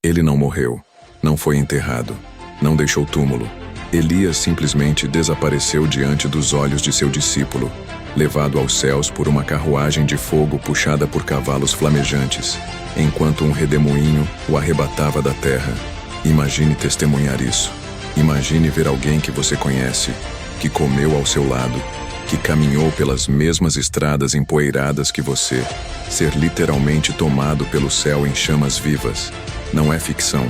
Ele não morreu, não foi enterrado, não deixou túmulo. Elias simplesmente desapareceu diante dos olhos de seu discípulo, levado aos céus por uma carruagem de fogo puxada por cavalos flamejantes, enquanto um redemoinho o arrebatava da terra. Imagine testemunhar isso. Imagine ver alguém que você conhece, que comeu ao seu lado, que caminhou pelas mesmas estradas empoeiradas que você, ser literalmente tomado pelo céu em chamas vivas. Não é ficção,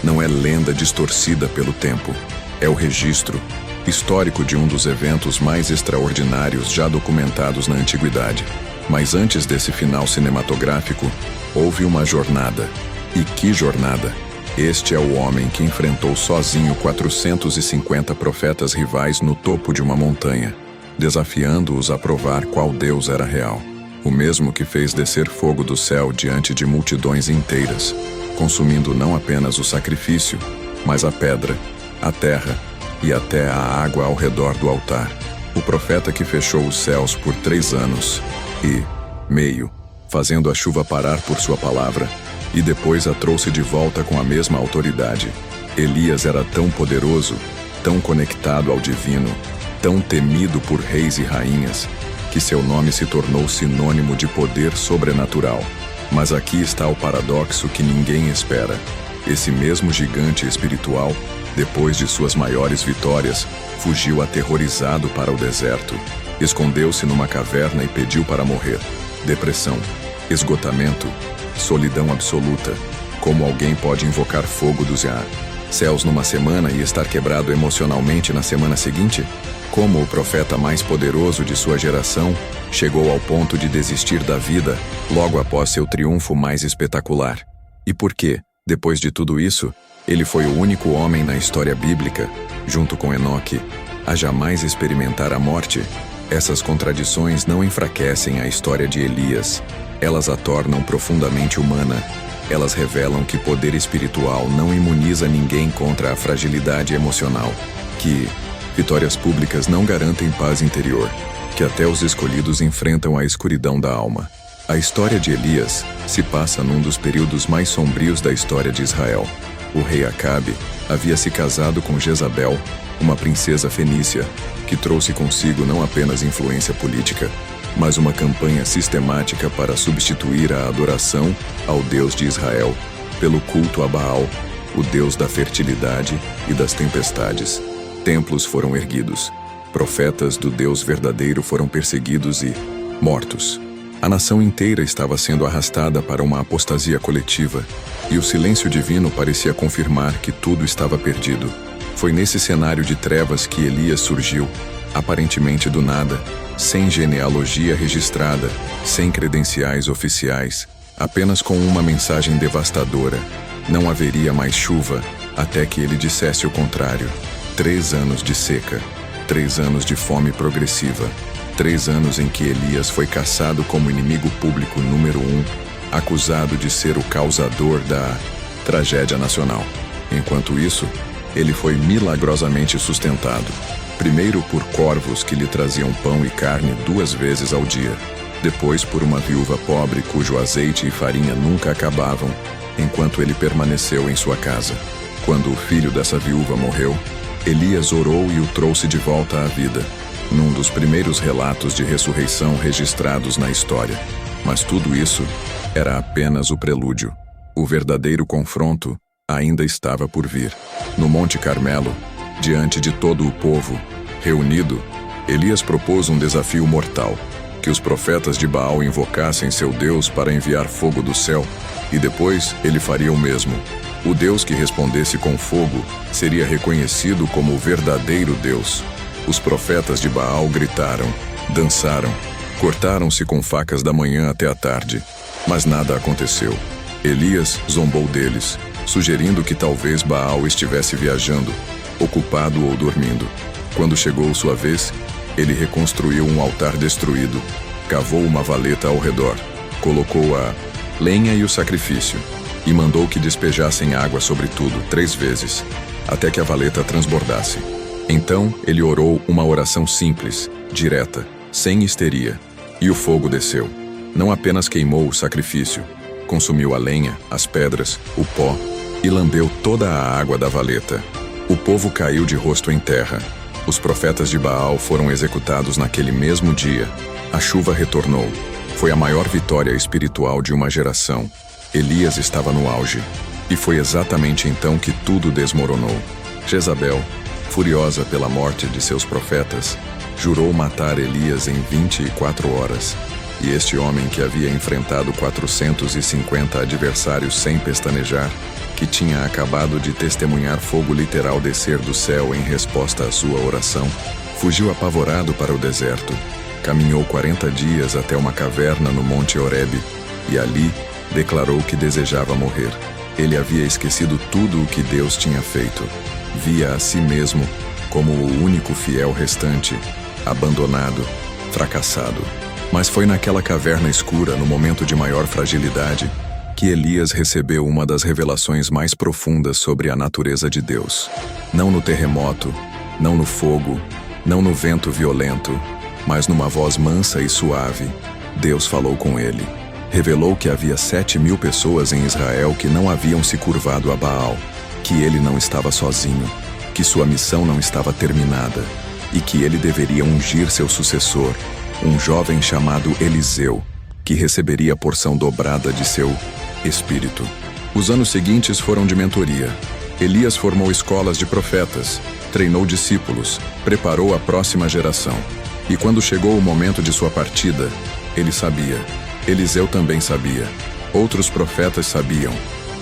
não é lenda distorcida pelo tempo. É o registro histórico de um dos eventos mais extraordinários já documentados na antiguidade. Mas antes desse final cinematográfico, houve uma jornada. E que jornada! Este é o homem que enfrentou sozinho 450 profetas rivais no topo de uma montanha, desafiando-os a provar qual Deus era real. O mesmo que fez descer fogo do céu diante de multidões inteiras, consumindo não apenas o sacrifício, mas a pedra, a terra e até a água ao redor do altar. O profeta que fechou os céus por 3 anos e meio, fazendo a chuva parar por sua palavra, e depois a trouxe de volta com a mesma autoridade. Elias era tão poderoso, tão conectado ao divino, tão temido por reis e rainhas, que seu nome se tornou sinônimo de poder sobrenatural. Mas aqui está o paradoxo que ninguém espera. Esse mesmo gigante espiritual, depois de suas maiores vitórias, fugiu aterrorizado para o deserto. Escondeu-se numa caverna e pediu para morrer. Depressão, esgotamento, solidão absoluta. Como alguém pode invocar fogo do céus numa semana e estar quebrado emocionalmente na semana seguinte? Como o profeta mais poderoso de sua geração chegou ao ponto de desistir da vida logo após seu triunfo mais espetacular? E por que, depois de tudo isso, ele foi o único homem na história bíblica, junto com Enoque, a jamais experimentar a morte? Essas contradições não enfraquecem a história de Elias. Elas a tornam profundamente humana. Elas revelam que poder espiritual não imuniza ninguém contra a fragilidade emocional, que vitórias públicas não garantem paz interior, que até os escolhidos enfrentam a escuridão da alma. A história de Elias se passa num dos períodos mais sombrios da história de Israel. O rei Acabe havia se casado com Jezabel, uma princesa fenícia, que trouxe consigo não apenas influência política, mas uma campanha sistemática para substituir a adoração ao Deus de Israel pelo culto a Baal, o Deus da fertilidade e das tempestades. Templos foram erguidos, profetas do Deus verdadeiro foram perseguidos e mortos. A nação inteira estava sendo arrastada para uma apostasia coletiva, e o silêncio divino parecia confirmar que tudo estava perdido. Foi nesse cenário de trevas que Elias surgiu, aparentemente do nada, sem genealogia registrada, sem credenciais oficiais, apenas com uma mensagem devastadora: não haveria mais chuva, até que ele dissesse o contrário. 3 anos de seca, 3 anos de fome progressiva, 3 anos em que Elias foi caçado como inimigo público número 1, acusado de ser o causador da tragédia nacional. Enquanto isso, ele foi milagrosamente sustentado, primeiro por corvos que lhe traziam pão e carne 2 vezes ao dia, depois por uma viúva pobre cujo azeite e farinha nunca acabavam, enquanto ele permaneceu em sua casa. Quando o filho dessa viúva morreu, Elias orou e o trouxe de volta à vida, num dos primeiros relatos de ressurreição registrados na história. Mas tudo isso era apenas o prelúdio. O verdadeiro confronto ainda estava por vir. No Monte Carmelo, diante de todo o povo reunido, Elias propôs um desafio mortal: que os profetas de Baal invocassem seu Deus para enviar fogo do céu, e depois ele faria o mesmo. O Deus que respondesse com fogo seria reconhecido como o verdadeiro Deus. Os profetas de Baal gritaram, dançaram, cortaram-se com facas da manhã até a tarde, mas nada aconteceu. Elias zombou deles, sugerindo que talvez Baal estivesse viajando, ocupado ou dormindo. Quando chegou sua vez, ele reconstruiu um altar destruído, cavou uma valeta ao redor, colocou a lenha e o sacrifício, e mandou que despejassem água sobre tudo 3 vezes, até que a valeta transbordasse. Então ele orou uma oração simples, direta, sem histeria, e o fogo desceu. Não apenas queimou o sacrifício, consumiu a lenha, as pedras, o pó, e lambeu toda a água da valeta. O povo caiu de rosto em terra. Os profetas de Baal foram executados naquele mesmo dia. A chuva retornou. Foi a maior vitória espiritual de uma geração. Elias estava no auge. E foi exatamente então que tudo desmoronou. Jezabel, furiosa pela morte de seus profetas, jurou matar Elias em 24 horas. E este homem, que havia enfrentado 450 adversários sem pestanejar, que tinha acabado de testemunhar fogo literal descer do céu em resposta à sua oração, fugiu apavorado para o deserto. Caminhou 40 dias até uma caverna no Monte Horebe, e ali declarou que desejava morrer. Ele havia esquecido tudo o que Deus tinha feito. Via a si mesmo como o único fiel restante, abandonado, fracassado. Mas foi naquela caverna escura, no momento de maior fragilidade, que Elias recebeu uma das revelações mais profundas sobre a natureza de Deus. Não no terremoto, não no fogo, não no vento violento, mas numa voz mansa e suave, Deus falou com ele. Revelou que havia 7.000 pessoas em Israel que não haviam se curvado a Baal, que ele não estava sozinho, que sua missão não estava terminada e que ele deveria ungir seu sucessor, um jovem chamado Eliseu, que receberia a porção dobrada de seu espírito. Os anos seguintes foram de mentoria. Elias formou escolas de profetas, treinou discípulos, preparou a próxima geração. E quando chegou o momento de sua partida, ele sabia. Eliseu também sabia. Outros profetas sabiam.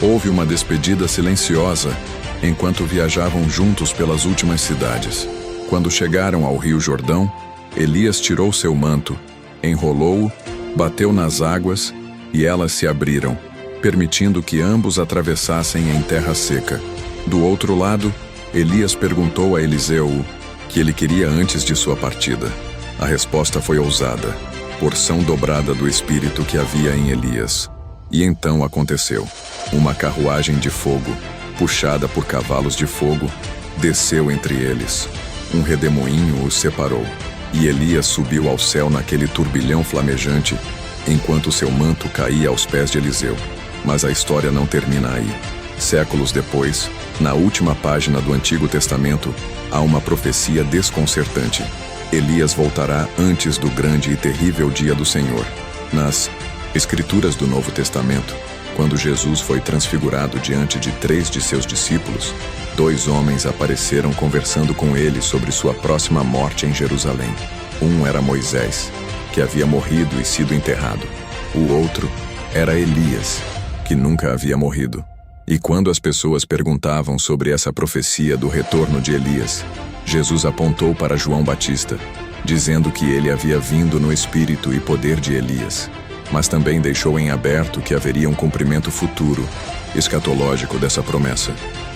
Houve uma despedida silenciosa enquanto viajavam juntos pelas últimas cidades. Quando chegaram ao Rio Jordão, Elias tirou seu manto, enrolou-o, bateu nas águas e elas se abriram, permitindo que ambos atravessassem em terra seca. Do outro lado, Elias perguntou a Eliseu o que ele queria antes de sua partida. A resposta foi ousada: porção dobrada do espírito que havia em Elias. E então aconteceu. Uma carruagem de fogo, puxada por cavalos de fogo, desceu entre eles. Um redemoinho os separou. E Elias subiu ao céu naquele turbilhão flamejante, enquanto seu manto caía aos pés de Eliseu. Mas a história não termina aí. Séculos depois, na última página do Antigo Testamento, há uma profecia desconcertante. Elias voltará antes do grande e terrível dia do Senhor. Nas Escrituras do Novo Testamento, quando Jesus foi transfigurado diante de 3 de seus discípulos, 2 homens apareceram conversando com ele sobre sua próxima morte em Jerusalém. Um era Moisés, que havia morrido e sido enterrado. O outro era Elias, que nunca havia morrido. E quando as pessoas perguntavam sobre essa profecia do retorno de Elias, Jesus apontou para João Batista, dizendo que ele havia vindo no espírito e poder de Elias, mas também deixou em aberto que haveria um cumprimento futuro, escatológico dessa promessa.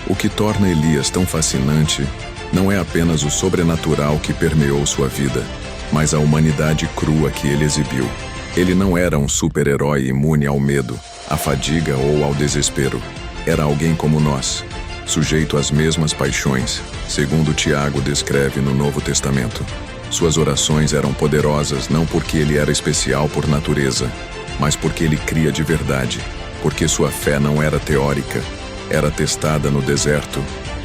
O que torna Elias tão fascinante não é apenas o sobrenatural que permeou sua vida, mas a humanidade crua que ele exibiu. Ele não era um super-herói imune ao medo, à fadiga ou ao desespero. Era alguém como nós, sujeito às mesmas paixões, segundo Tiago descreve no Novo Testamento. Suas orações eram poderosas não porque ele era especial por natureza, mas porque ele cria de verdade, porque sua fé não era teórica, era testada no deserto,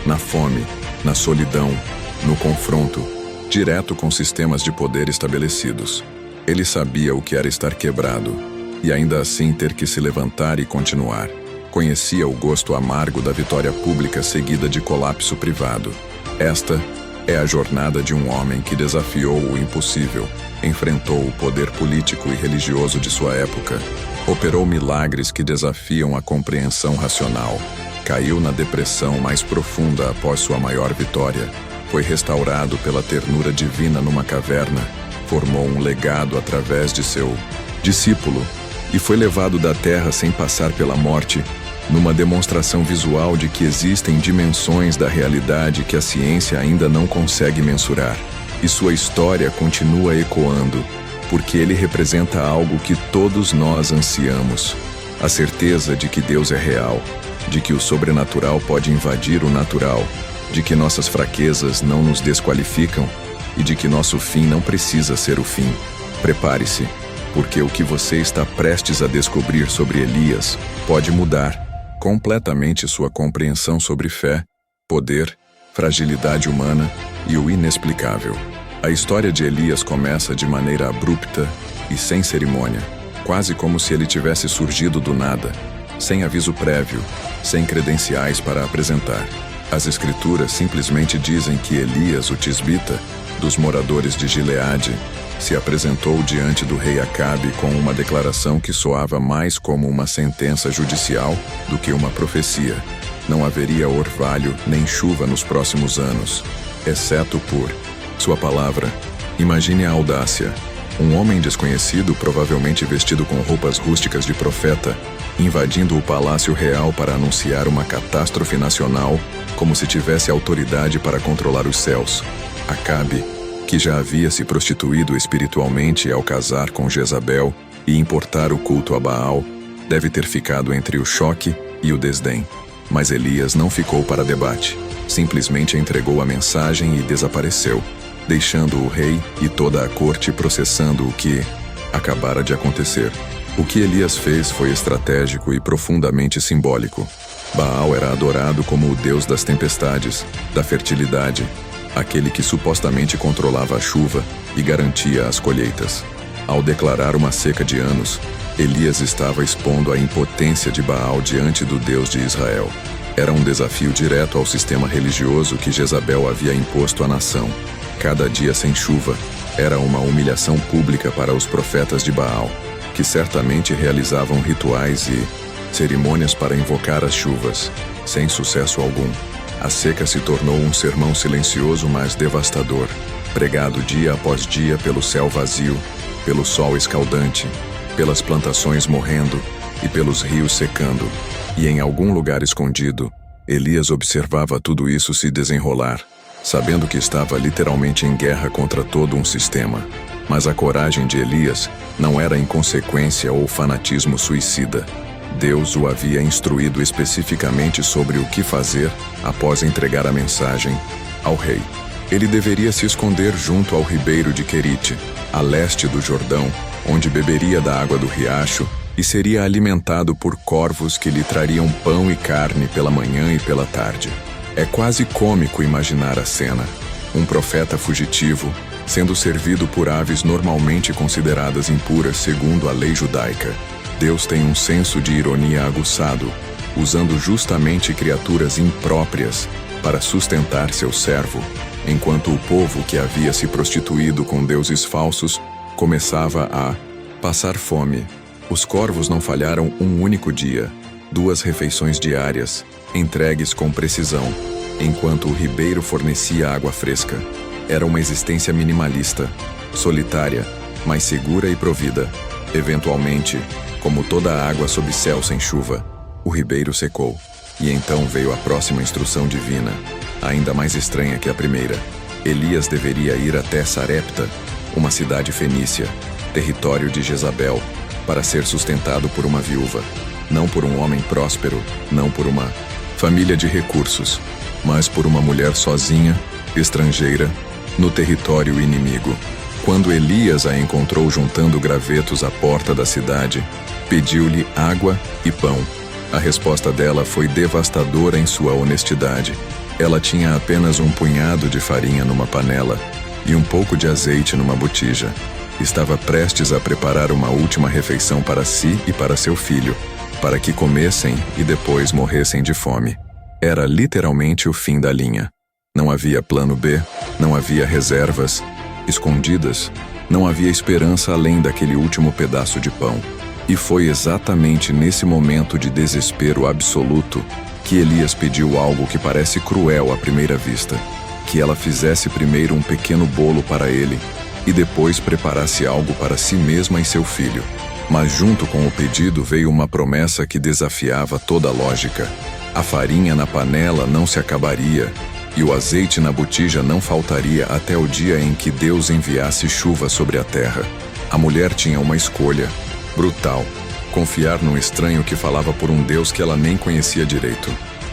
na fome, na solidão, no confronto, direto com sistemas de poder estabelecidos. Ele sabia o que era estar quebrado, e ainda assim ter que se levantar e continuar. Conhecia o gosto amargo da vitória pública seguida de colapso privado. Esta é a jornada de um homem que desafiou o impossível, enfrentou o poder político e religioso de sua época, operou milagres que desafiam a compreensão racional, caiu na depressão mais profunda após sua maior vitória, foi restaurado pela ternura divina numa caverna, formou um legado através de seu discípulo e foi levado da terra sem passar pela morte, numa demonstração visual de que existem dimensões da realidade que a ciência ainda não consegue mensurar. E sua história continua ecoando, porque ele representa algo que todos nós ansiamos: a certeza de que Deus é real, de que o sobrenatural pode invadir o natural, de que nossas fraquezas não nos desqualificam e de que nosso fim não precisa ser o fim. Prepare-se, porque o que você está prestes a descobrir sobre Elias pode mudar completamente sua compreensão sobre fé, poder, fragilidade humana e o inexplicável. A história de Elias começa de maneira abrupta e sem cerimônia, quase como se ele tivesse surgido do nada, sem aviso prévio, sem credenciais para apresentar. As escrituras simplesmente dizem que Elias, o tisbita, dos moradores de Gileade, se apresentou diante do rei Acabe com uma declaração que soava mais como uma sentença judicial do que uma profecia. Não haveria orvalho nem chuva nos próximos anos, exceto por sua palavra. Imagine a audácia. Um homem desconhecido, provavelmente vestido com roupas rústicas de profeta, invadindo o palácio real para anunciar uma catástrofe nacional, como se tivesse autoridade para controlar os céus. Acabe, que já havia se prostituído espiritualmente ao casar com Jezabel e importar o culto a Baal, deve ter ficado entre o choque e o desdém. Mas Elias não ficou para debate. Simplesmente entregou a mensagem e desapareceu, deixando o rei e toda a corte processando o que acabara de acontecer. O que Elias fez foi estratégico e profundamente simbólico. Baal era adorado como o deus das tempestades, da fertilidade, aquele que supostamente controlava a chuva e garantia as colheitas. Ao declarar uma seca de anos, Elias estava expondo a impotência de Baal diante do Deus de Israel. Era um desafio direto ao sistema religioso que Jezabel havia imposto à nação. Cada dia sem chuva era uma humilhação pública para os profetas de Baal, que certamente realizavam rituais e cerimônias para invocar as chuvas, sem sucesso algum. A seca se tornou um sermão silencioso mas devastador, pregado dia após dia pelo céu vazio, pelo sol escaldante, pelas plantações morrendo e pelos rios secando. E em algum lugar escondido, Elias observava tudo isso se desenrolar, sabendo que estava literalmente em guerra contra todo um sistema. Mas a coragem de Elias não era inconsequência ou fanatismo suicida. Deus o havia instruído especificamente sobre o que fazer após entregar a mensagem ao rei. Ele deveria se esconder junto ao ribeiro de Querite, a leste do Jordão, onde beberia da água do riacho e seria alimentado por corvos que lhe trariam pão e carne pela manhã e pela tarde. É quase cômico imaginar a cena. Um profeta fugitivo, sendo servido por aves normalmente consideradas impuras segundo a lei judaica. Deus tem um senso de ironia aguçado, usando justamente criaturas impróprias para sustentar seu servo, enquanto o povo que havia se prostituído com deuses falsos começava a passar fome. Os corvos não falharam um único dia, 2 refeições diárias, entregues com precisão, enquanto o ribeiro fornecia água fresca. Era uma existência minimalista, solitária, mas segura e provida. Eventualmente, como toda a água sob céu sem chuva, o ribeiro secou. E então veio a próxima instrução divina, ainda mais estranha que a primeira. Elias deveria ir até Sarepta, uma cidade fenícia, território de Jezabel, para ser sustentado por uma viúva. Não por um homem próspero, não por uma família de recursos, mas por uma mulher sozinha, estrangeira, no território inimigo. Quando Elias a encontrou juntando gravetos à porta da cidade, pediu-lhe água e pão. A resposta dela foi devastadora em sua honestidade. Ela tinha apenas um punhado de farinha numa panela e um pouco de azeite numa botija. Estava prestes a preparar uma última refeição para si e para seu filho, para que comessem e depois morressem de fome. Era literalmente o fim da linha. Não havia plano B, não havia reservas escondidas, não havia esperança além daquele último pedaço de pão. E foi exatamente nesse momento de desespero absoluto que Elias pediu algo que parece cruel à primeira vista: que ela fizesse primeiro um pequeno bolo para ele e depois preparasse algo para si mesma e seu filho. Mas junto com o pedido veio uma promessa que desafiava toda a lógica. A farinha na panela não se acabaria e o azeite na botija não faltaria até o dia em que Deus enviasse chuva sobre a terra. A mulher tinha uma escolha brutal: confiar num estranho que falava por um Deus que ela nem conhecia direito,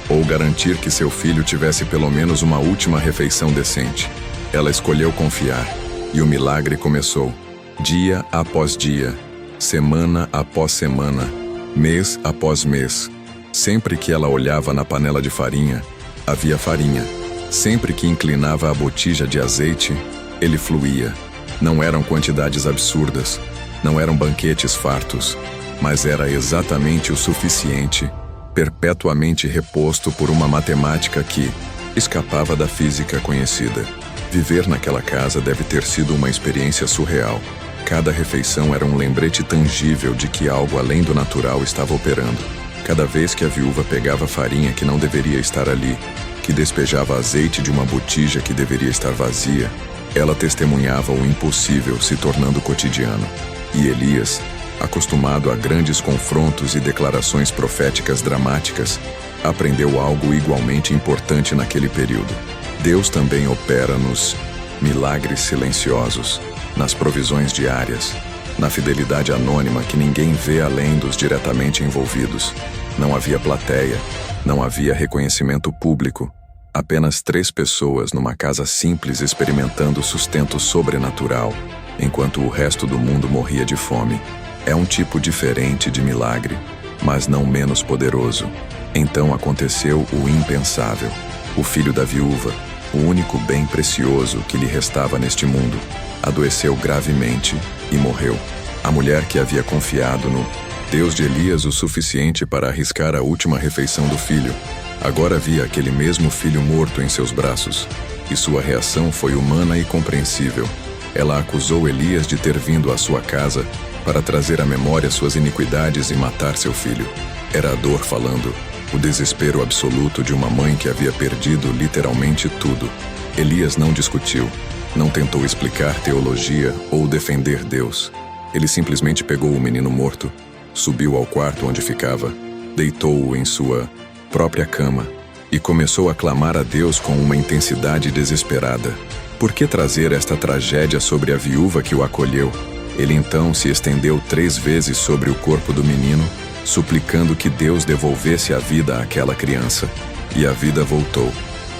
ou garantir que seu filho tivesse pelo menos uma última refeição decente. Ela escolheu confiar, e o milagre começou. Dia após dia, semana após semana, mês após mês, Sempre que ela olhava na panela de farinha, havia farinha. Sempre que inclinava a botija de azeite, ele fluía. Não eram quantidades absurdas, não eram banquetes fartos, mas era exatamente o suficiente, perpetuamente reposto por uma matemática que escapava da física conhecida. Viver naquela casa deve ter sido uma experiência surreal. Cada refeição era um lembrete tangível de que algo além do natural estava operando. Cada vez que a viúva pegava farinha que não deveria estar ali, que despejava azeite de uma botija que deveria estar vazia, ela testemunhava o impossível se tornando cotidiano. E Elias, acostumado a grandes confrontos e declarações proféticas dramáticas, aprendeu algo igualmente importante naquele período. Deus também opera nos milagres silenciosos, nas provisões diárias, na fidelidade anônima que ninguém vê além dos diretamente envolvidos. Não havia plateia, não havia reconhecimento público. Apenas 3 pessoas numa casa simples experimentando sustento sobrenatural, enquanto o resto do mundo morria de fome. É um tipo diferente de milagre, mas não menos poderoso. Então aconteceu o impensável. O filho da viúva, o único bem precioso que lhe restava neste mundo, adoeceu gravemente e morreu. A mulher que havia confiado no Deus de Elias o suficiente para arriscar a última refeição do filho, agora via aquele mesmo filho morto em seus braços, e sua reação foi humana e compreensível. Ela acusou Elias de ter vindo à sua casa para trazer à memória suas iniquidades e matar seu filho. Era a dor falando, o desespero absoluto de uma mãe que havia perdido literalmente tudo. Elias não discutiu, não tentou explicar teologia ou defender Deus. Ele simplesmente pegou o menino morto, subiu ao quarto onde ficava, deitou-o em sua própria cama e começou a clamar a Deus com uma intensidade desesperada. Por que trazer esta tragédia sobre a viúva que o acolheu? Ele então se estendeu 3 vezes sobre o corpo do menino, suplicando que Deus devolvesse a vida àquela criança. E a vida voltou.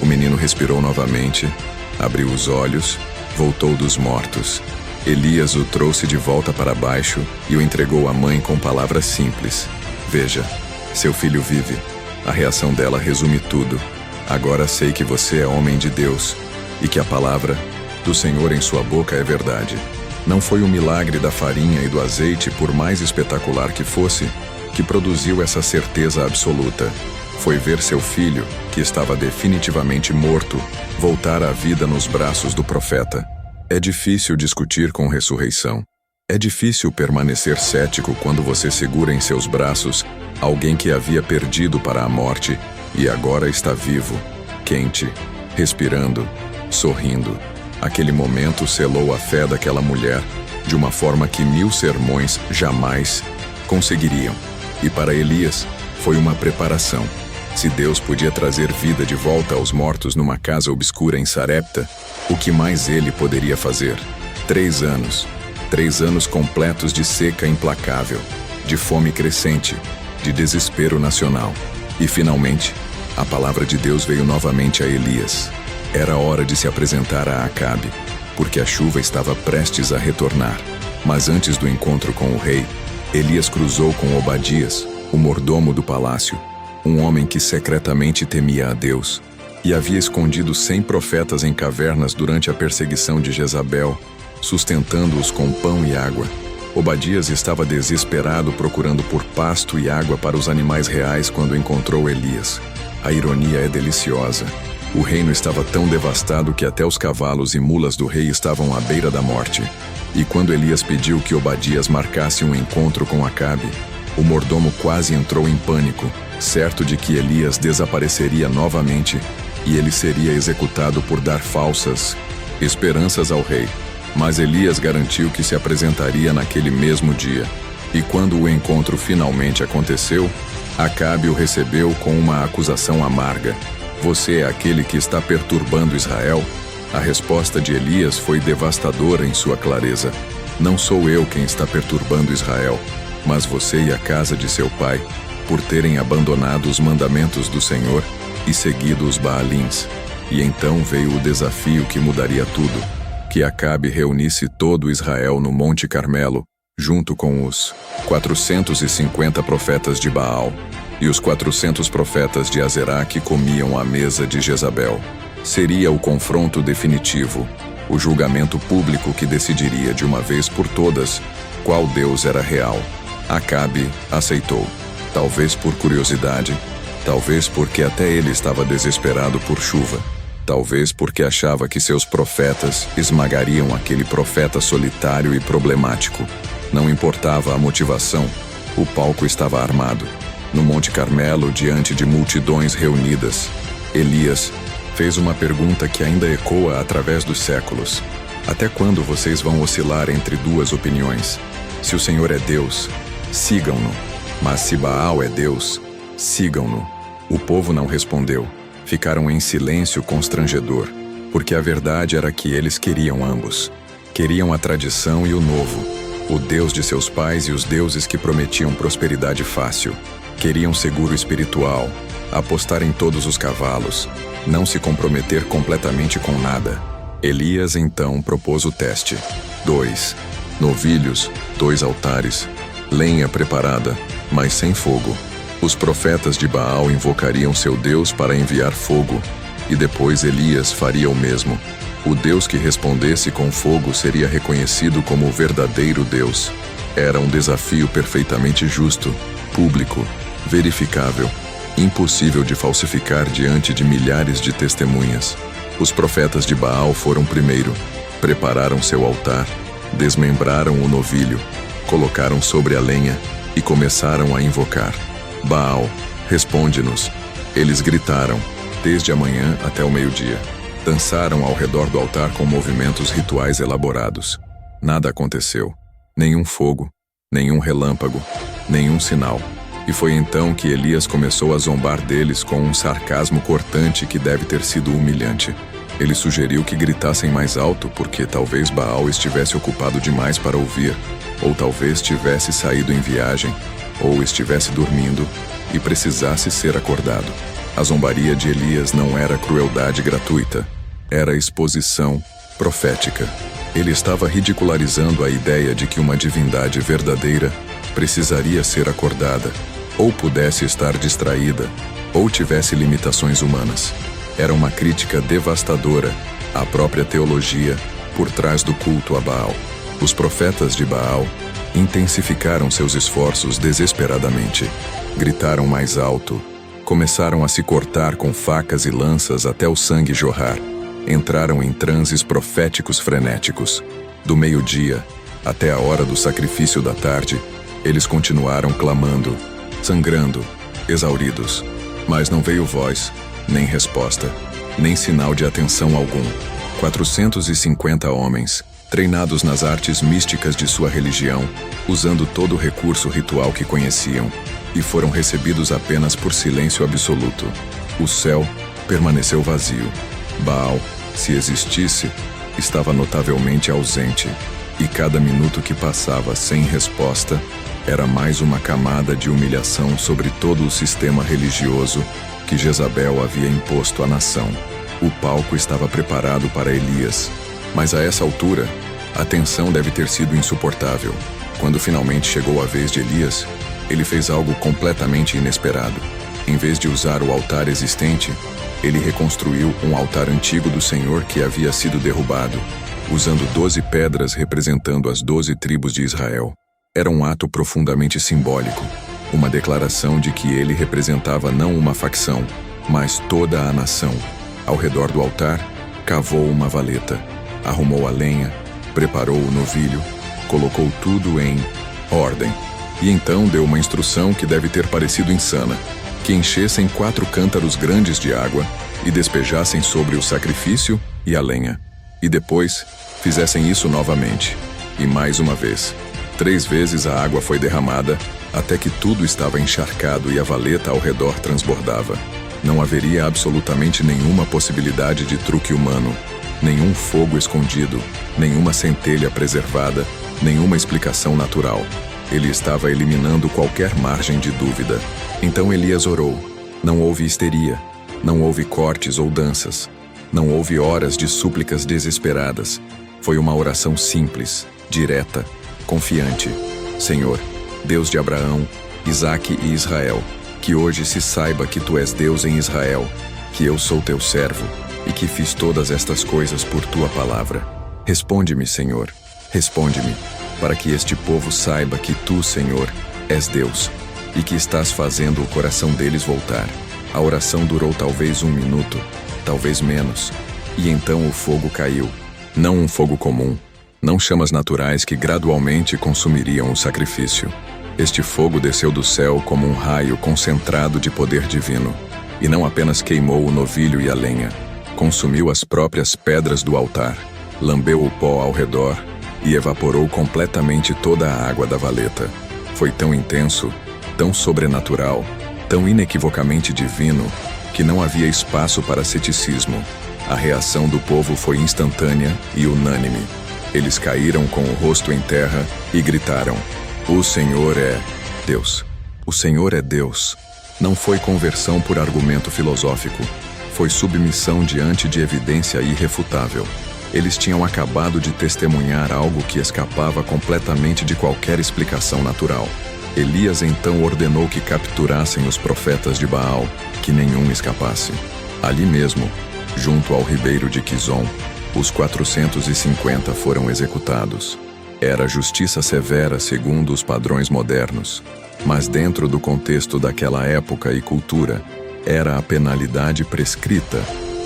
O menino respirou novamente, abriu os olhos, voltou dos mortos. Elias o trouxe de volta para baixo e o entregou à mãe com palavras simples. Veja, seu filho vive. A reação dela resume tudo. Agora sei que você é homem de Deus e que a palavra do Senhor em sua boca é verdade. Não foi o milagre da farinha e do azeite, por mais espetacular que fosse, que produziu essa certeza absoluta. Foi ver seu filho, que estava definitivamente morto, voltar à vida nos braços do profeta. É difícil discutir com ressurreição. É difícil permanecer cético quando você segura em seus braços alguém que havia perdido para a morte e agora está vivo, quente, respirando, sorrindo. Aquele momento selou a fé daquela mulher de uma forma que 1000 sermões jamais conseguiriam. E para Elias, foi uma preparação. Se Deus podia trazer vida de volta aos mortos numa casa obscura em Sarepta, o que mais ele poderia fazer? 3 anos. 3 anos completos de seca implacável, de fome crescente, de desespero nacional. E finalmente, a palavra de Deus veio novamente a Elias. Era hora de se apresentar a Acabe, porque a chuva estava prestes a retornar. Mas antes do encontro com o rei, Elias cruzou com Obadias, o mordomo do palácio, um homem que secretamente temia a Deus e havia escondido 100 profetas em cavernas durante a perseguição de Jezabel, sustentando-os com pão e água. Obadias estava desesperado procurando por pasto e água para os animais reais quando encontrou Elias. A ironia é deliciosa. O reino estava tão devastado que até os cavalos e mulas do rei estavam à beira da morte. E quando Elias pediu que Obadias marcasse um encontro com Acabe, o mordomo quase entrou em pânico, certo de que Elias desapareceria novamente e ele seria executado por dar falsas esperanças ao rei. Mas Elias garantiu que se apresentaria naquele mesmo dia. E quando o encontro finalmente aconteceu, Acabe o recebeu com uma acusação amarga. Você é aquele que está perturbando Israel? A resposta de Elias foi devastadora em sua clareza. Não sou eu quem está perturbando Israel, mas você e a casa de seu pai, por terem abandonado os mandamentos do Senhor e seguido os Baalins. E então veio o desafio que mudaria tudo, que Acabe reunisse todo Israel no Monte Carmelo, junto com os 450 profetas de Baal. e os 400 profetas de Azeraque comiam à mesa de Jezabel. Seria o confronto definitivo, o julgamento público que decidiria de uma vez por todas qual Deus era real. Acabe aceitou, talvez por curiosidade, talvez porque até ele estava desesperado por chuva, talvez porque achava que seus profetas esmagariam aquele profeta solitário e problemático. Não importava a motivação, o palco estava armado. No Monte Carmelo, diante de multidões reunidas, Elias fez uma pergunta que ainda ecoa através dos séculos. Até quando vocês vão oscilar entre duas opiniões? Se o Senhor é Deus, sigam-no. Mas se Baal é Deus, sigam-no. O povo não respondeu. Ficaram em silêncio constrangedor, porque a verdade era que eles queriam ambos. Queriam a tradição e o novo, o Deus de seus pais e os deuses que prometiam prosperidade fácil. Queriam seguro espiritual, apostar em todos os cavalos, não se comprometer completamente com nada. Elias então propôs o teste. 2 novilhos, 2 altares, lenha preparada, mas sem fogo. Os profetas de Baal invocariam seu Deus para enviar fogo, e depois Elias faria o mesmo. O Deus que respondesse com fogo seria reconhecido como o verdadeiro Deus. Era um desafio perfeitamente justo, público, verificável, impossível de falsificar diante de milhares de testemunhas. Os profetas de Baal foram primeiro, prepararam seu altar, desmembraram o novilho, colocaram sobre a lenha e começaram a invocar. Baal, responde-nos. Eles gritaram, desde a manhã até o meio-dia. Dançaram ao redor do altar com movimentos rituais elaborados. Nada aconteceu. Nenhum fogo, nenhum relâmpago, nenhum sinal. E foi então que Elias começou a zombar deles com um sarcasmo cortante que deve ter sido humilhante. Ele sugeriu que gritassem mais alto porque talvez Baal estivesse ocupado demais para ouvir, ou talvez tivesse saído em viagem, ou estivesse dormindo e precisasse ser acordado. A zombaria de Elias não era crueldade gratuita, era exposição profética. Ele estava ridicularizando a ideia de que uma divindade verdadeira precisaria ser acordada, ou pudesse estar distraída, ou tivesse limitações humanas. Era uma crítica devastadora à própria teologia por trás do culto a Baal. Os profetas de Baal intensificaram seus esforços desesperadamente. Gritaram mais alto, começaram a se cortar com facas e lanças até o sangue jorrar. Entraram em transes proféticos frenéticos. Do meio-dia até a hora do sacrifício da tarde, eles continuaram clamando, sangrando, exauridos. Mas não veio voz, nem resposta, nem sinal de atenção algum. 450 homens, treinados nas artes místicas de sua religião, usando todo o recurso ritual que conheciam, e foram recebidos apenas por silêncio absoluto. O céu permaneceu vazio. Baal, se existisse, estava notavelmente ausente, e cada minuto que passava sem resposta era mais uma camada de humilhação sobre todo o sistema religioso que Jezabel havia imposto à nação. O palco estava preparado para Elias, mas a essa altura, a tensão deve ter sido insuportável. Quando finalmente chegou a vez de Elias, ele fez algo completamente inesperado. Em vez de usar o altar existente, ele reconstruiu um altar antigo do Senhor que havia sido derrubado, usando 12 pedras representando as 12 tribos de Israel. Era um ato profundamente simbólico, uma declaração de que ele representava não uma facção, mas toda a nação. Ao redor do altar, cavou uma valeta, arrumou a lenha, preparou o novilho, colocou tudo em ordem. E então deu uma instrução que deve ter parecido insana, que enchessem 4 cântaros grandes de água e despejassem sobre o sacrifício e a lenha. E depois, fizessem isso novamente. E mais uma vez. 3 vezes a água foi derramada, até que tudo estava encharcado e a valeta ao redor transbordava. Não haveria absolutamente nenhuma possibilidade de truque humano, nenhum fogo escondido, nenhuma centelha preservada, nenhuma explicação natural. Ele estava eliminando qualquer margem de dúvida. Então Elias orou. Não houve histeria, não houve cortes ou danças, não houve horas de súplicas desesperadas. Foi uma oração simples, direta, confiante. Senhor, Deus de Abraão, Isaque e Israel, Que hoje se saiba que tu és Deus em Israel, que eu sou teu servo, e que fiz todas estas coisas por tua palavra. Responde-me, Senhor, responde-me, para que este povo saiba que tu, Senhor, és Deus, e que estás fazendo o coração deles voltar. A oração durou talvez 1 minuto, talvez menos, e então o fogo caiu. Não um fogo comum, não chamas naturais que gradualmente consumiriam o sacrifício. Este fogo desceu do céu como um raio concentrado de poder divino, e não apenas queimou o novilho e a lenha, consumiu as próprias pedras do altar, lambeu o pó ao redor e evaporou completamente toda a água da valeta. Foi tão intenso, tão sobrenatural, tão inequivocamente divino, que não havia espaço para ceticismo. A reação do povo foi instantânea e unânime. Eles caíram com o rosto em terra e gritaram: "O Senhor é Deus. O Senhor é Deus." Não foi conversão por argumento filosófico. Foi submissão diante de evidência irrefutável. Eles tinham acabado de testemunhar algo que escapava completamente de qualquer explicação natural. Elias então ordenou que capturassem os profetas de Baal, que nenhum escapasse. Ali mesmo, junto ao ribeiro de Quizon, os 450 foram executados. Era justiça severa segundo os padrões modernos, mas dentro do contexto daquela época e cultura, era a penalidade prescrita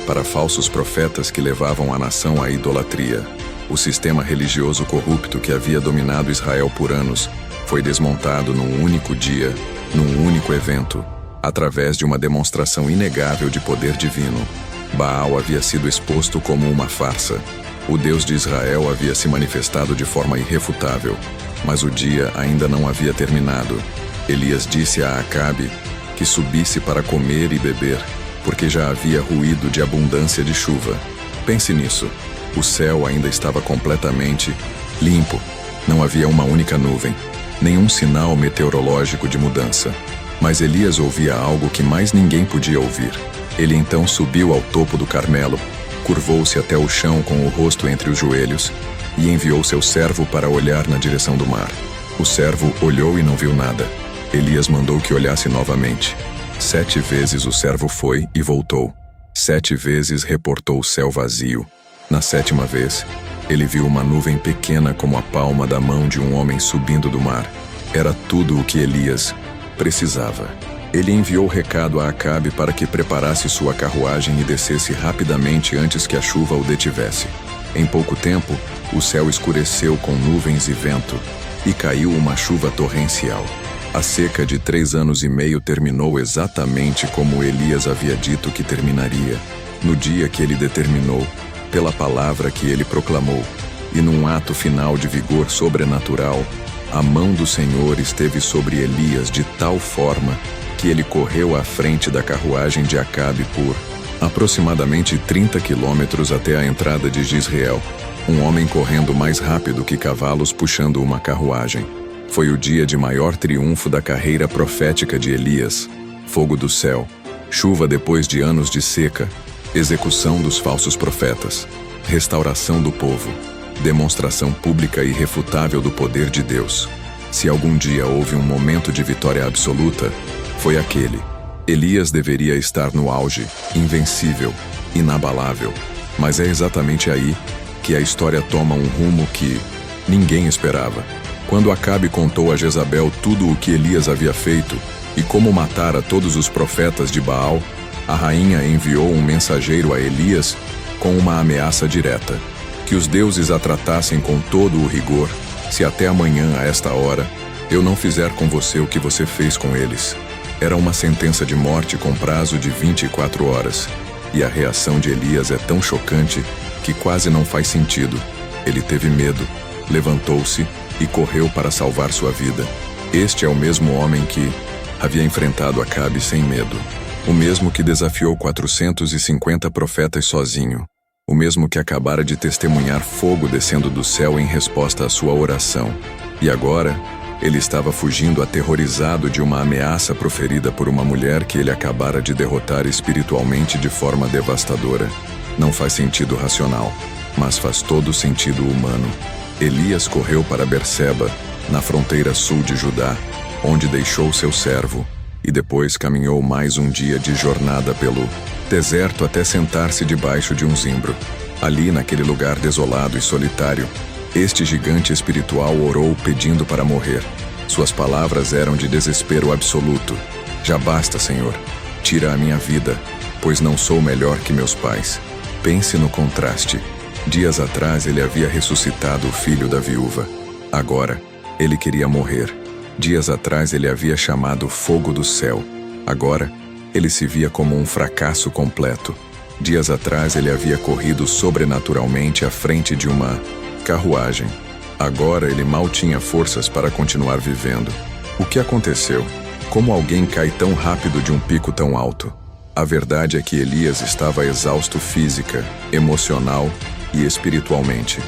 para falsos profetas que levavam a nação à idolatria. O sistema religioso corrupto que havia dominado Israel por anos foi desmontado num único dia, num único evento, através de uma demonstração inegável de poder divino. Baal havia sido exposto como uma farsa. O Deus de Israel havia se manifestado de forma irrefutável, mas o dia ainda não havia terminado. Elias disse a Acabe que subisse para comer e beber, porque já havia ruído de abundância de chuva. Pense nisso. O céu ainda estava completamente limpo. Não havia uma única nuvem, nenhum sinal meteorológico de mudança. Mas Elias ouvia algo que mais ninguém podia ouvir. Ele então subiu ao topo do Carmelo, curvou-se até o chão com o rosto entre os joelhos e enviou seu servo para olhar na direção do mar. O servo olhou e não viu nada. Elias mandou que olhasse novamente. 7 vezes o servo foi e voltou. 7 vezes reportou o céu vazio. Na 7ª vez, ele viu uma nuvem pequena como a palma da mão de um homem subindo do mar. Era tudo o que Elias precisava. Ele enviou recado a Acabe para que preparasse sua carruagem e descesse rapidamente antes que a chuva o detivesse. Em pouco tempo, o céu escureceu com nuvens e vento, e caiu uma chuva torrencial. A seca de 3 anos e meio terminou exatamente como Elias havia dito que terminaria, no dia que ele determinou, pela palavra que ele proclamou, e num ato final de vigor sobrenatural, a mão do Senhor esteve sobre Elias de tal forma que ele correu à frente da carruagem de Acabe por aproximadamente 30 quilômetros até a entrada de Jezreel, um homem correndo mais rápido que cavalos puxando uma carruagem. Foi o dia de maior triunfo da carreira profética de Elias. Fogo do céu, chuva depois de anos de seca, execução dos falsos profetas, restauração do povo, demonstração pública e irrefutável do poder de Deus. Se algum dia houve um momento de vitória absoluta, foi aquele. Elias deveria estar no auge, invencível, inabalável, mas é exatamente aí que a história toma um rumo que ninguém esperava. Quando Acabe contou a Jezabel tudo o que Elias havia feito e como matara todos os profetas de Baal, a rainha enviou um mensageiro a Elias com uma ameaça direta: que os deuses a tratassem com todo o rigor, se até amanhã a esta hora eu não fizer com você o que você fez com eles. Era uma sentença de morte com prazo de 24 horas, e a reação de Elias é tão chocante que quase não faz sentido. Ele teve medo, levantou-se e correu para salvar sua vida. Este é o mesmo homem que havia enfrentado Acabe sem medo, o mesmo que desafiou 450 profetas sozinho, o mesmo que acabara de testemunhar fogo descendo do céu em resposta à sua oração. E agora, ele estava fugindo aterrorizado de uma ameaça proferida por uma mulher que ele acabara de derrotar espiritualmente de forma devastadora. Não faz sentido racional, mas faz todo sentido humano. Elias correu para Berseba, na fronteira sul de Judá, onde deixou seu servo, e depois caminhou mais um dia de jornada pelo deserto até sentar-se debaixo de um zimbro. Ali, naquele lugar desolado e solitário, este gigante espiritual orou pedindo para morrer. Suas palavras eram de desespero absoluto. Já basta, Senhor. Tira a minha vida, pois não sou melhor que meus pais. Pense no contraste. Dias atrás ele havia ressuscitado o filho da viúva. Agora, ele queria morrer. Dias atrás ele havia chamado fogo do céu. Agora, ele se via como um fracasso completo. Dias atrás ele havia corrido sobrenaturalmente à frente de uma carruagem. Agora ele mal tinha forças para continuar vivendo. O que aconteceu? Como alguém cai tão rápido de um pico tão alto? A verdade é que Elias estava exausto física, emocional e espiritualmente.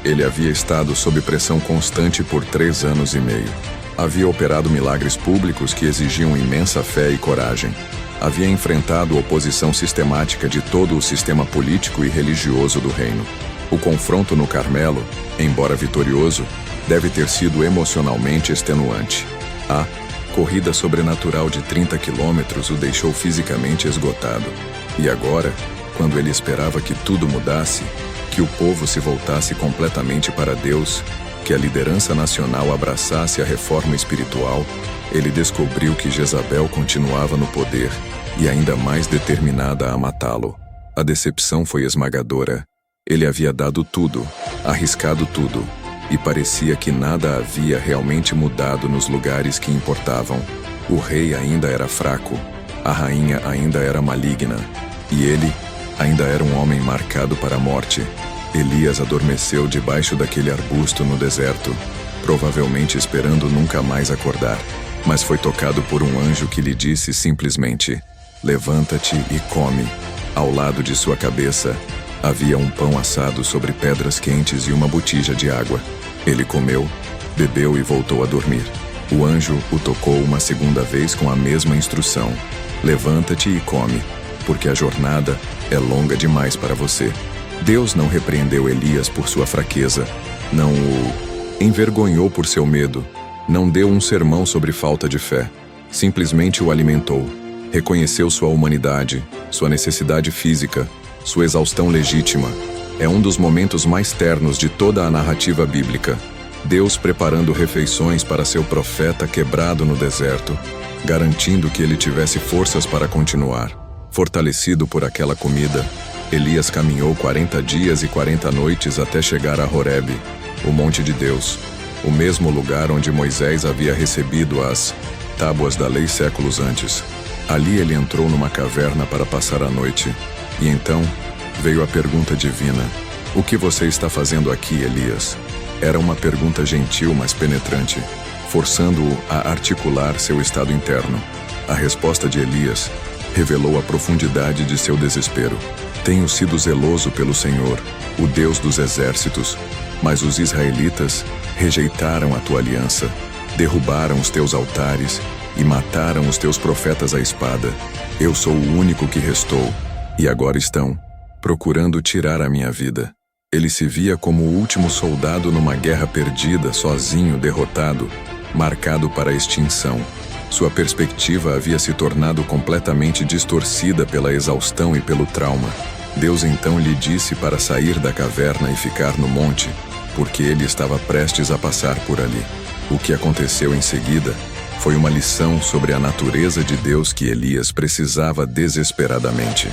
Ele havia estado sob pressão constante por 3 anos e meio. Havia operado milagres públicos que exigiam imensa fé e coragem. Havia enfrentado oposição sistemática de todo o sistema político e religioso do reino. O confronto no Carmelo, embora vitorioso, deve ter sido emocionalmente extenuante. A corrida sobrenatural de 30 quilômetros o deixou fisicamente esgotado. E agora, quando ele esperava que tudo mudasse, que o povo se voltasse completamente para Deus, que a liderança nacional abraçasse a reforma espiritual, ele descobriu que Jezabel continuava no poder e ainda mais determinada a matá-lo. A decepção foi esmagadora. Ele havia dado tudo, arriscado tudo, e parecia que nada havia realmente mudado nos lugares que importavam. O rei ainda era fraco, a rainha ainda era maligna, e ele ainda era um homem marcado para a morte. Elias adormeceu debaixo daquele arbusto no deserto, provavelmente esperando nunca mais acordar, mas foi tocado por um anjo que lhe disse simplesmente: levanta-te e come. Ao lado de sua cabeça, havia um pão assado sobre pedras quentes e uma botija de água. Ele comeu, bebeu e voltou a dormir. O anjo o tocou uma segunda vez com a mesma instrução: levanta-te e come, porque a jornada é longa demais para você. Deus não repreendeu Elias por sua fraqueza, não o envergonhou por seu medo, não deu um sermão sobre falta de fé. Simplesmente o alimentou. Reconheceu sua humanidade, sua necessidade física, sua exaustão legítima. É um dos momentos mais ternos de toda a narrativa bíblica. Deus preparando refeições para seu profeta quebrado no deserto, garantindo que ele tivesse forças para continuar. Fortalecido por aquela comida, Elias caminhou 40 dias e 40 noites até chegar a Horebe, o monte de Deus, o mesmo lugar onde Moisés havia recebido as tábuas da lei séculos antes. Ali ele entrou numa caverna para passar a noite, e então veio a pergunta divina: o que você está fazendo aqui, Elias? Era uma pergunta gentil, mas penetrante, forçando-o a articular seu estado interno. A resposta de Elias revelou a profundidade de seu desespero. Tenho sido zeloso pelo Senhor, o Deus dos exércitos, mas os israelitas rejeitaram a tua aliança, derrubaram os teus altares e mataram os teus profetas à espada. Eu sou o único que restou, e agora estão procurando tirar a minha vida. Ele se via como o último soldado numa guerra perdida, sozinho, derrotado, marcado para a extinção. Sua perspectiva havia se tornado completamente distorcida pela exaustão e pelo trauma. Deus então lhe disse para sair da caverna e ficar no monte, porque ele estava prestes a passar por ali. O que aconteceu em seguida foi uma lição sobre a natureza de Deus que Elias precisava desesperadamente.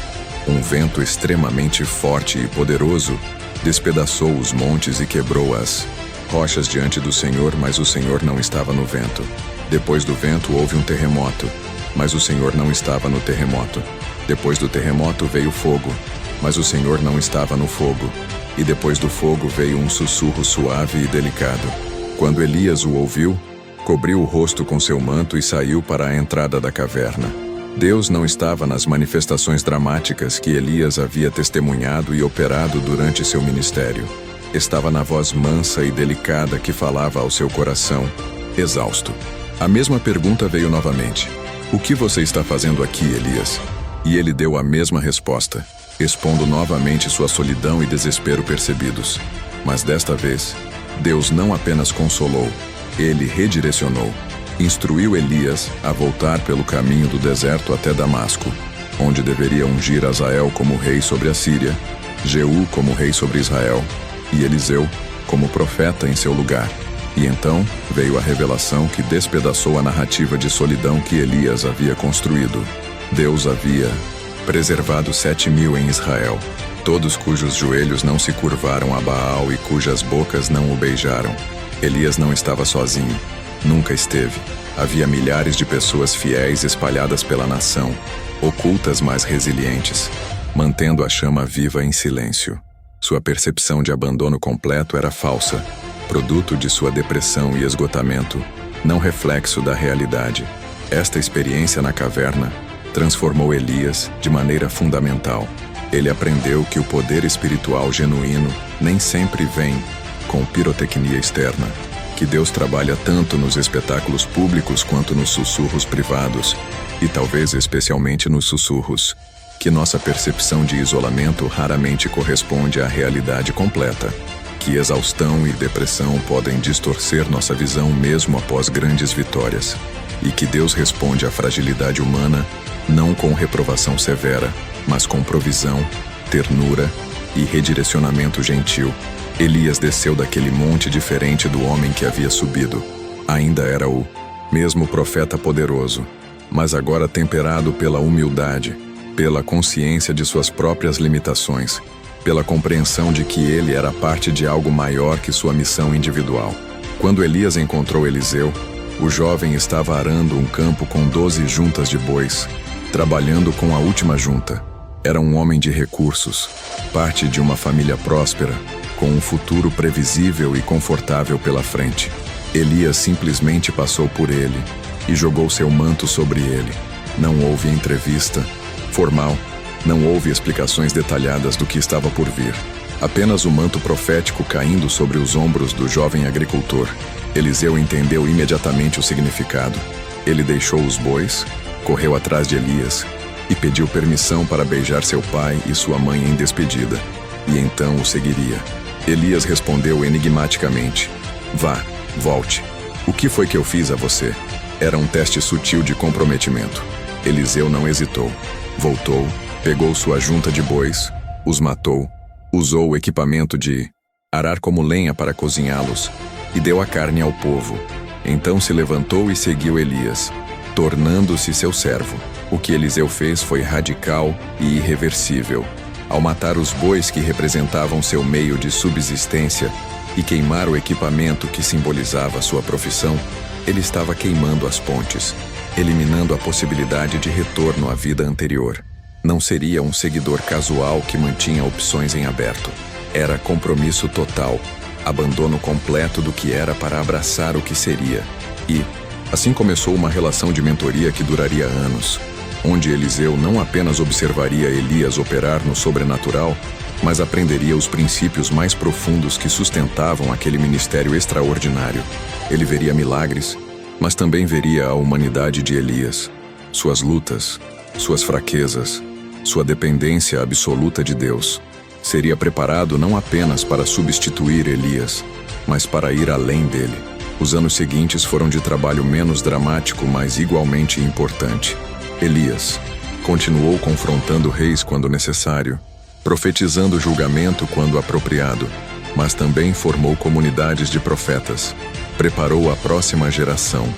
Um vento extremamente forte e poderoso despedaçou os montes e quebrou as rochas diante do Senhor, mas o Senhor não estava no vento. Depois do vento houve um terremoto, mas o Senhor não estava no terremoto. Depois do terremoto veio fogo, mas o Senhor não estava no fogo. E depois do fogo veio um sussurro suave e delicado. Quando Elias o ouviu, cobriu o rosto com seu manto e saiu para a entrada da caverna. Deus não estava nas manifestações dramáticas que Elias havia testemunhado e operado durante seu ministério. Estava na voz mansa e delicada que falava ao seu coração, exausto. A mesma pergunta veio novamente: o que você está fazendo aqui, Elias? E ele deu a mesma resposta, expondo novamente sua solidão e desespero percebidos. Mas desta vez, Deus não apenas consolou, ele redirecionou. Instruiu Elias a voltar pelo caminho do deserto até Damasco, onde deveria ungir Azael como rei sobre a Síria, Jeú como rei sobre Israel, e Eliseu como profeta em seu lugar. E então veio a revelação que despedaçou a narrativa de solidão que Elias havia construído. Deus havia preservado 7.000 em Israel, todos cujos joelhos não se curvaram a Baal e cujas bocas não o beijaram. Elias não estava sozinho, nunca esteve. Havia milhares de pessoas fiéis espalhadas pela nação, ocultas mas resilientes, mantendo a chama viva em silêncio. Sua percepção de abandono completo era falsa, produto de sua depressão e esgotamento, não reflexo da realidade. Esta experiência na caverna transformou Elias de maneira fundamental. Ele aprendeu que o poder espiritual genuíno nem sempre vem com pirotecnia externa, que Deus trabalha tanto nos espetáculos públicos quanto nos sussurros privados, e talvez especialmente nos sussurros, que nossa percepção de isolamento raramente corresponde à realidade completa, que exaustão e depressão podem distorcer nossa visão mesmo após grandes vitórias, e que Deus responde à fragilidade humana não com reprovação severa, mas com provisão, ternura e redirecionamento gentil. Elias desceu daquele monte diferente do homem que havia subido. Ainda era o mesmo profeta poderoso, mas agora temperado pela humildade, pela consciência de suas próprias limitações, pela compreensão de que ele era parte de algo maior que sua missão individual. Quando Elias encontrou Eliseu, o jovem estava arando um campo com 12 juntas de bois, trabalhando com a última junta. Era um homem de recursos, parte de uma família próspera, com um futuro previsível e confortável pela frente. Elias simplesmente passou por ele e jogou seu manto sobre ele. Não houve entrevista formal, não houve explicações detalhadas do que estava por vir. Apenas o manto profético caindo sobre os ombros do jovem agricultor. Eliseu entendeu imediatamente o significado. Ele deixou os bois, correu atrás de Elias e pediu permissão para beijar seu pai e sua mãe em despedida, e então o seguiria. Elias respondeu enigmaticamente: "Vá, volte. O que foi que eu fiz a você?" Era um teste sutil de comprometimento. Eliseu não hesitou. Voltou, pegou sua junta de bois, os matou, usou o equipamento de arar como lenha para cozinhá-los e deu a carne ao povo. Então se levantou e seguiu Elias, tornando-se seu servo. O que Eliseu fez foi radical e irreversível. Ao matar os bois que representavam seu meio de subsistência e queimar o equipamento que simbolizava sua profissão, ele estava queimando as pontes, eliminando a possibilidade de retorno à vida anterior. Não seria um seguidor casual que mantinha opções em aberto. Era compromisso total, abandono completo do que era para abraçar o que seria. E assim começou uma relação de mentoria que duraria anos, onde Eliseu não apenas observaria Elias operar no sobrenatural, mas aprenderia os princípios mais profundos que sustentavam aquele ministério extraordinário. Ele veria milagres, mas também veria a humanidade de Elias, suas lutas, suas fraquezas, sua dependência absoluta de Deus. Seria preparado não apenas para substituir Elias, mas para ir além dele. Os anos seguintes foram de trabalho menos dramático, mas igualmente importante. Elias continuou confrontando reis quando necessário, profetizando julgamento quando apropriado, mas também formou comunidades de profetas, preparou a próxima geração,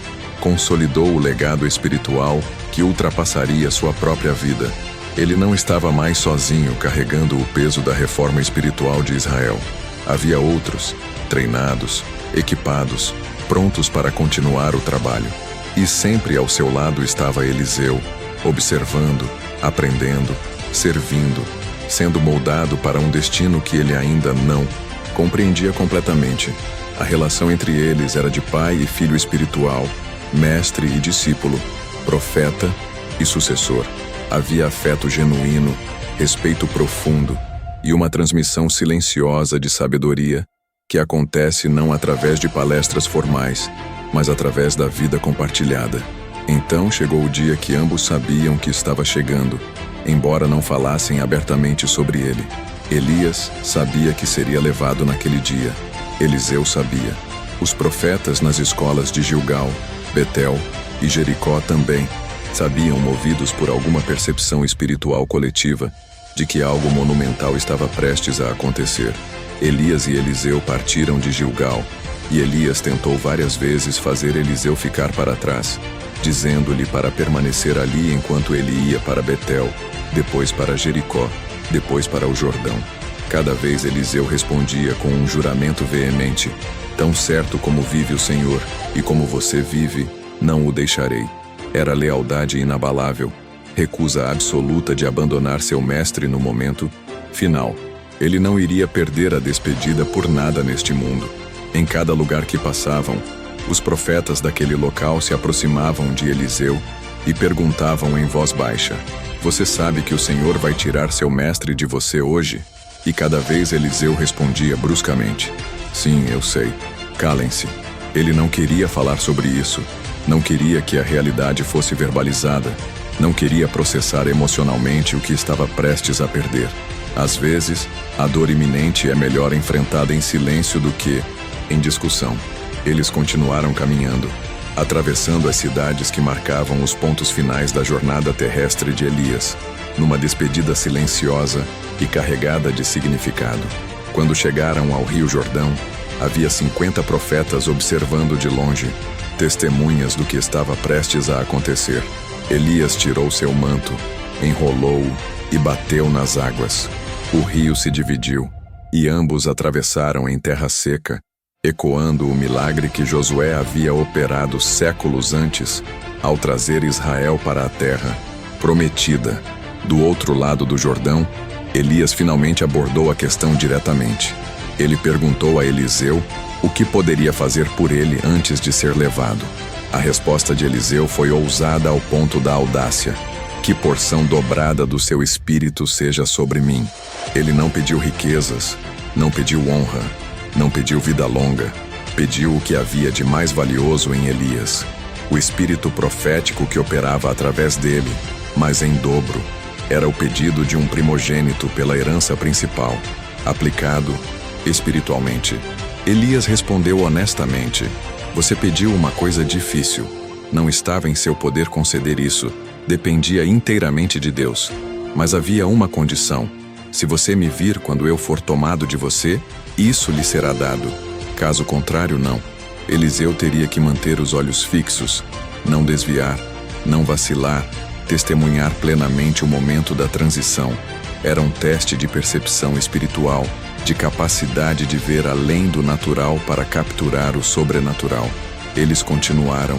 consolidou o legado espiritual que ultrapassaria sua própria vida. Ele não estava mais sozinho carregando o peso da reforma espiritual de Israel. Havia outros, treinados, equipados, prontos para continuar o trabalho. E sempre ao seu lado estava Eliseu, observando, aprendendo, servindo, sendo moldado para um destino que ele ainda não compreendia completamente. A relação entre eles era de pai e filho espiritual, mestre e discípulo, profeta e sucessor. Havia afeto genuíno, respeito profundo e uma transmissão silenciosa de sabedoria que acontece não através de palestras formais, mas através da vida compartilhada. Então chegou o dia que ambos sabiam que estava chegando, embora não falassem abertamente sobre ele. Elias sabia que seria levado naquele dia. Eliseu sabia. Os profetas nas escolas de Gilgal Betel e Jericó também sabiam, movidos por alguma percepção espiritual coletiva, de que algo monumental estava prestes a acontecer. Elias e Eliseu partiram de Gilgal, e Elias tentou várias vezes fazer Eliseu ficar para trás, dizendo-lhe para permanecer ali enquanto ele ia para Betel, depois para Jericó, depois para o Jordão. Cada vez Eliseu respondia com um juramento veemente: tão certo como vive o Senhor, e como você vive, não o deixarei. Era lealdade inabalável, recusa absoluta de abandonar seu mestre no momento final. Ele não iria perder a despedida por nada neste mundo. Em cada lugar que passavam, os profetas daquele local se aproximavam de Eliseu e perguntavam em voz baixa: você sabe que o Senhor vai tirar seu mestre de você hoje? E cada vez Eliseu respondia bruscamente: sim, eu sei. Calem-se. Ele não queria falar sobre isso. Não queria que a realidade fosse verbalizada. Não queria processar emocionalmente o que estava prestes a perder. Às vezes, a dor iminente é melhor enfrentada em silêncio do que em discussão. Eles continuaram caminhando, atravessando as cidades que marcavam os pontos finais da jornada terrestre de Elias, numa despedida silenciosa e carregada de significado. Quando chegaram ao Rio Jordão, havia 50 profetas observando de longe, testemunhas do que estava prestes a acontecer. Elias tirou seu manto, enrolou-o e bateu nas águas. O rio se dividiu, e ambos atravessaram em terra seca, ecoando o milagre que Josué havia operado séculos antes, ao trazer Israel para a terra prometida. Do outro lado do Jordão, Elias finalmente abordou a questão diretamente. Ele perguntou a Eliseu o que poderia fazer por ele antes de ser levado. A resposta de Eliseu foi ousada ao ponto da audácia: que porção dobrada do seu espírito seja sobre mim. Ele não pediu riquezas, não pediu honra, não pediu vida longa, pediu o que havia de mais valioso em Elias: o espírito profético que operava através dele, mas em dobro. Era o pedido de um primogênito pela herança principal, aplicado espiritualmente. Elias respondeu honestamente: você pediu uma coisa difícil. Não estava em seu poder conceder isso, dependia inteiramente de Deus. Mas havia uma condição: se você me vir quando eu for tomado de você, isso lhe será dado. Caso contrário, não. Eliseu teria que manter os olhos fixos, não desviar, não vacilar, testemunhar plenamente o momento da transição. Era um teste de percepção espiritual, de capacidade de ver além do natural para capturar o sobrenatural. Eles continuaram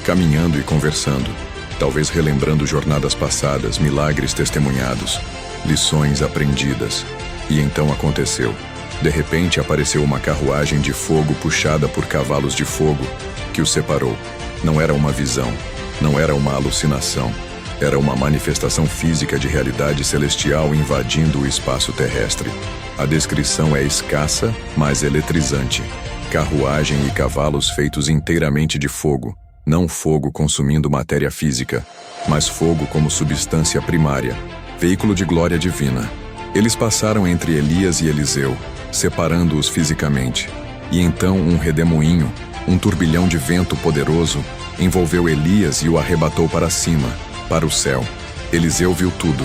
caminhando e conversando, talvez relembrando jornadas passadas, milagres testemunhados, lições aprendidas. E então aconteceu. De repente apareceu uma carruagem de fogo puxada por cavalos de fogo, que os separou. Não era uma visão, não era uma alucinação. Era uma manifestação física de realidade celestial invadindo o espaço terrestre. A descrição é escassa, mas eletrizante. Carruagem e cavalos feitos inteiramente de fogo. Não fogo consumindo matéria física, mas fogo como substância primária, veículo de glória divina. Eles passaram entre Elias e Eliseu, separando-os fisicamente. E então um redemoinho, um turbilhão de vento poderoso, envolveu Elias e o arrebatou para cima, para o céu. Eliseu viu tudo.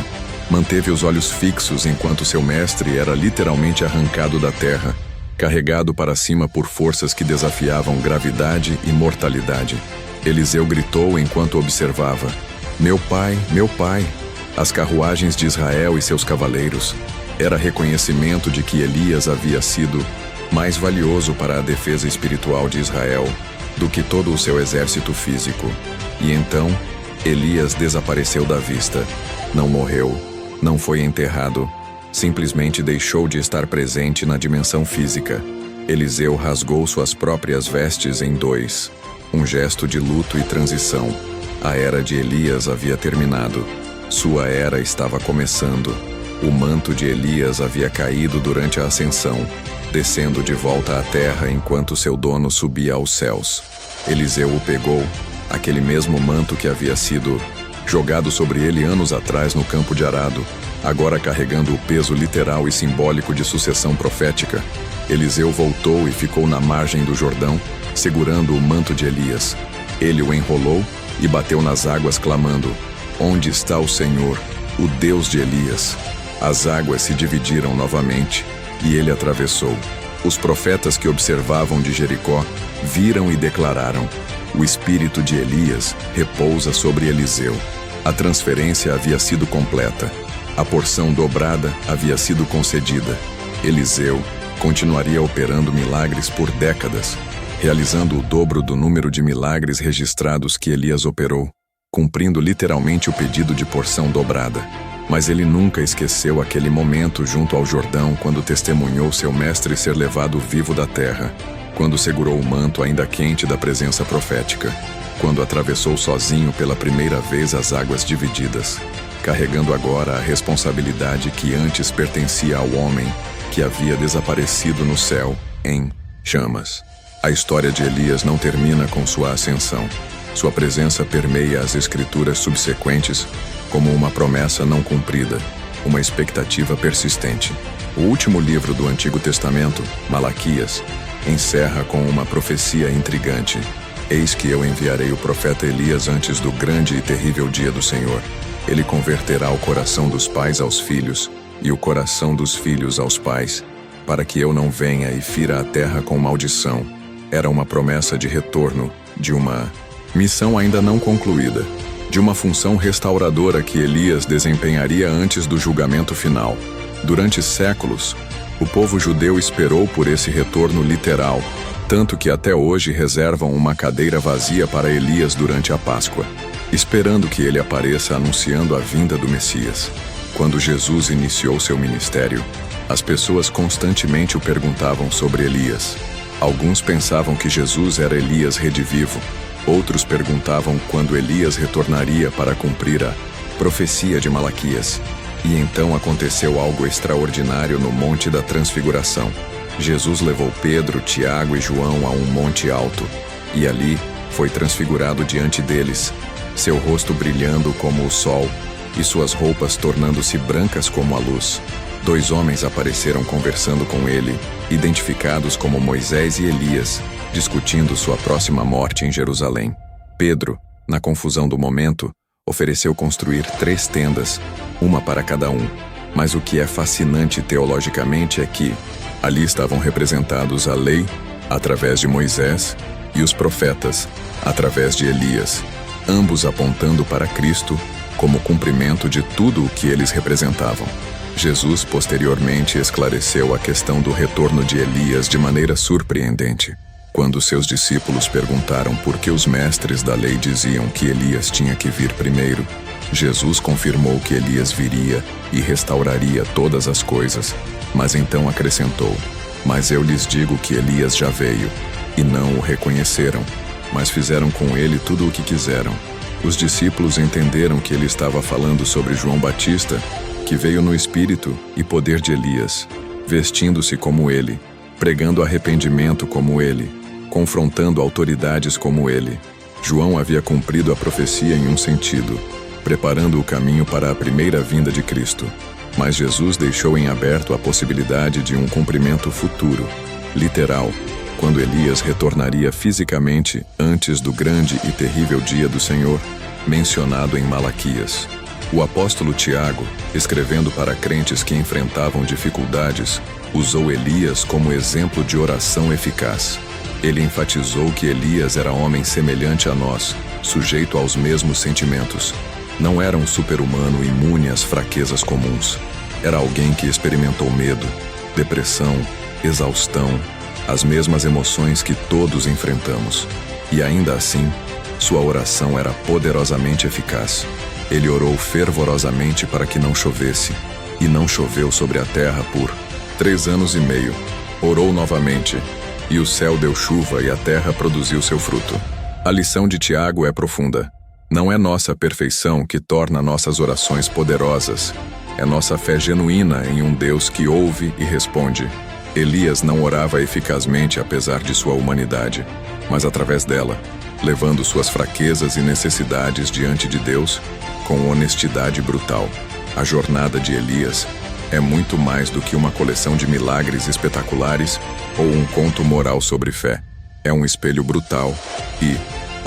Manteve os olhos fixos enquanto seu mestre era literalmente arrancado da terra, carregado para cima por forças que desafiavam gravidade e mortalidade. Eliseu gritou enquanto observava: meu pai, as carruagens de Israel e seus cavaleiros. Era reconhecimento de que Elias havia sido mais valioso para a defesa espiritual de Israel do que todo o seu exército físico. E então, Elias desapareceu da vista. Não morreu, não foi enterrado, simplesmente deixou de estar presente na dimensão física. Eliseu rasgou suas próprias vestes em dois, um gesto de luto e transição. A era de Elias havia terminado. Sua era estava começando. O manto de Elias havia caído durante a ascensão, descendo de volta à terra enquanto seu dono subia aos céus. Eliseu o pegou, aquele mesmo manto que havia sido jogado sobre ele anos atrás no campo de arado, agora carregando o peso literal e simbólico de sucessão profética. Eliseu voltou e ficou na margem do Jordão, segurando o manto de Elias. Ele o enrolou e bateu nas águas, clamando: Onde está o Senhor, o Deus de Elias? As águas se dividiram novamente e ele atravessou. Os profetas que observavam de Jericó viram e declararam: O espírito de Elias repousa sobre Eliseu. A transferência havia sido completa. A porção dobrada havia sido concedida. Eliseu continuaria operando milagres por décadas, realizando o dobro do número de milagres registrados que Elias operou, cumprindo literalmente o pedido de porção dobrada. Mas ele nunca esqueceu aquele momento junto ao Jordão quando testemunhou seu mestre ser levado vivo da terra, quando segurou o manto ainda quente da presença profética, quando atravessou sozinho pela primeira vez as águas divididas, carregando agora a responsabilidade que antes pertencia ao homem que havia desaparecido no céu em chamas. A história de Elias não termina com sua ascensão. Sua presença permeia as escrituras subsequentes como uma promessa não cumprida, uma expectativa persistente. O último livro do Antigo Testamento, Malaquias, encerra com uma profecia intrigante. Eis que eu enviarei o profeta Elias antes do grande e terrível dia do Senhor. Ele converterá o coração dos pais aos filhos e o coração dos filhos aos pais, para que eu não venha e fira a terra com maldição. Era uma promessa de retorno, de uma missão ainda não concluída, de uma função restauradora que Elias desempenharia antes do julgamento final. Durante séculos, o povo judeu esperou por esse retorno literal, tanto que até hoje reservam uma cadeira vazia para Elias durante a Páscoa, esperando que ele apareça anunciando a vinda do Messias. Quando Jesus iniciou seu ministério, as pessoas constantemente o perguntavam sobre Elias. Alguns pensavam que Jesus era Elias redivivo. Outros perguntavam quando Elias retornaria para cumprir a profecia de Malaquias. E então aconteceu algo extraordinário no Monte da Transfiguração. Jesus levou Pedro, Tiago e João a um monte alto, e ali foi transfigurado diante deles, seu rosto brilhando como o sol, e suas roupas tornando-se brancas como a luz. 2 homens apareceram conversando com ele, identificados como Moisés e Elias, discutindo sua próxima morte em Jerusalém. Pedro, na confusão do momento, ofereceu construir 3 tendas, uma para cada um. Mas o que é fascinante teologicamente é que ali estavam representados a lei, através de Moisés, e os profetas, através de Elias, ambos apontando para Cristo como cumprimento de tudo o que eles representavam. Jesus posteriormente esclareceu a questão do retorno de Elias de maneira surpreendente. Quando seus discípulos perguntaram por que os mestres da lei diziam que Elias tinha que vir primeiro, Jesus confirmou que Elias viria e restauraria todas as coisas, mas então acrescentou: Mas eu lhes digo que Elias já veio, e não o reconheceram, mas fizeram com ele tudo o que quiseram. Os discípulos entenderam que ele estava falando sobre João Batista, que veio no espírito e poder de Elias, vestindo-se como ele, pregando arrependimento como ele, confrontando autoridades como ele. João havia cumprido a profecia em um sentido, preparando o caminho para a primeira vinda de Cristo. Mas Jesus deixou em aberto a possibilidade de um cumprimento futuro, literal, quando Elias retornaria fisicamente antes do grande e terrível dia do Senhor, mencionado em Malaquias. O apóstolo Tiago, escrevendo para crentes que enfrentavam dificuldades, usou Elias como exemplo de oração eficaz. Ele enfatizou que Elias era homem semelhante a nós, sujeito aos mesmos sentimentos. Não era um super-humano imune às fraquezas comuns. Era alguém que experimentou medo, depressão, exaustão, as mesmas emoções que todos enfrentamos. E ainda assim, sua oração era poderosamente eficaz. Ele orou fervorosamente para que não chovesse, e não choveu sobre a terra por 3 anos e meio. Orou novamente, e o céu deu chuva e a terra produziu seu fruto. A lição de Tiago é profunda. Não é nossa perfeição que torna nossas orações poderosas. É nossa fé genuína em um Deus que ouve e responde. Elias não orava eficazmente apesar de sua humanidade, mas através dela, levando suas fraquezas e necessidades diante de Deus com honestidade brutal. A jornada de Elias é muito mais do que uma coleção de milagres espetaculares ou um conto moral sobre fé. É um espelho brutal e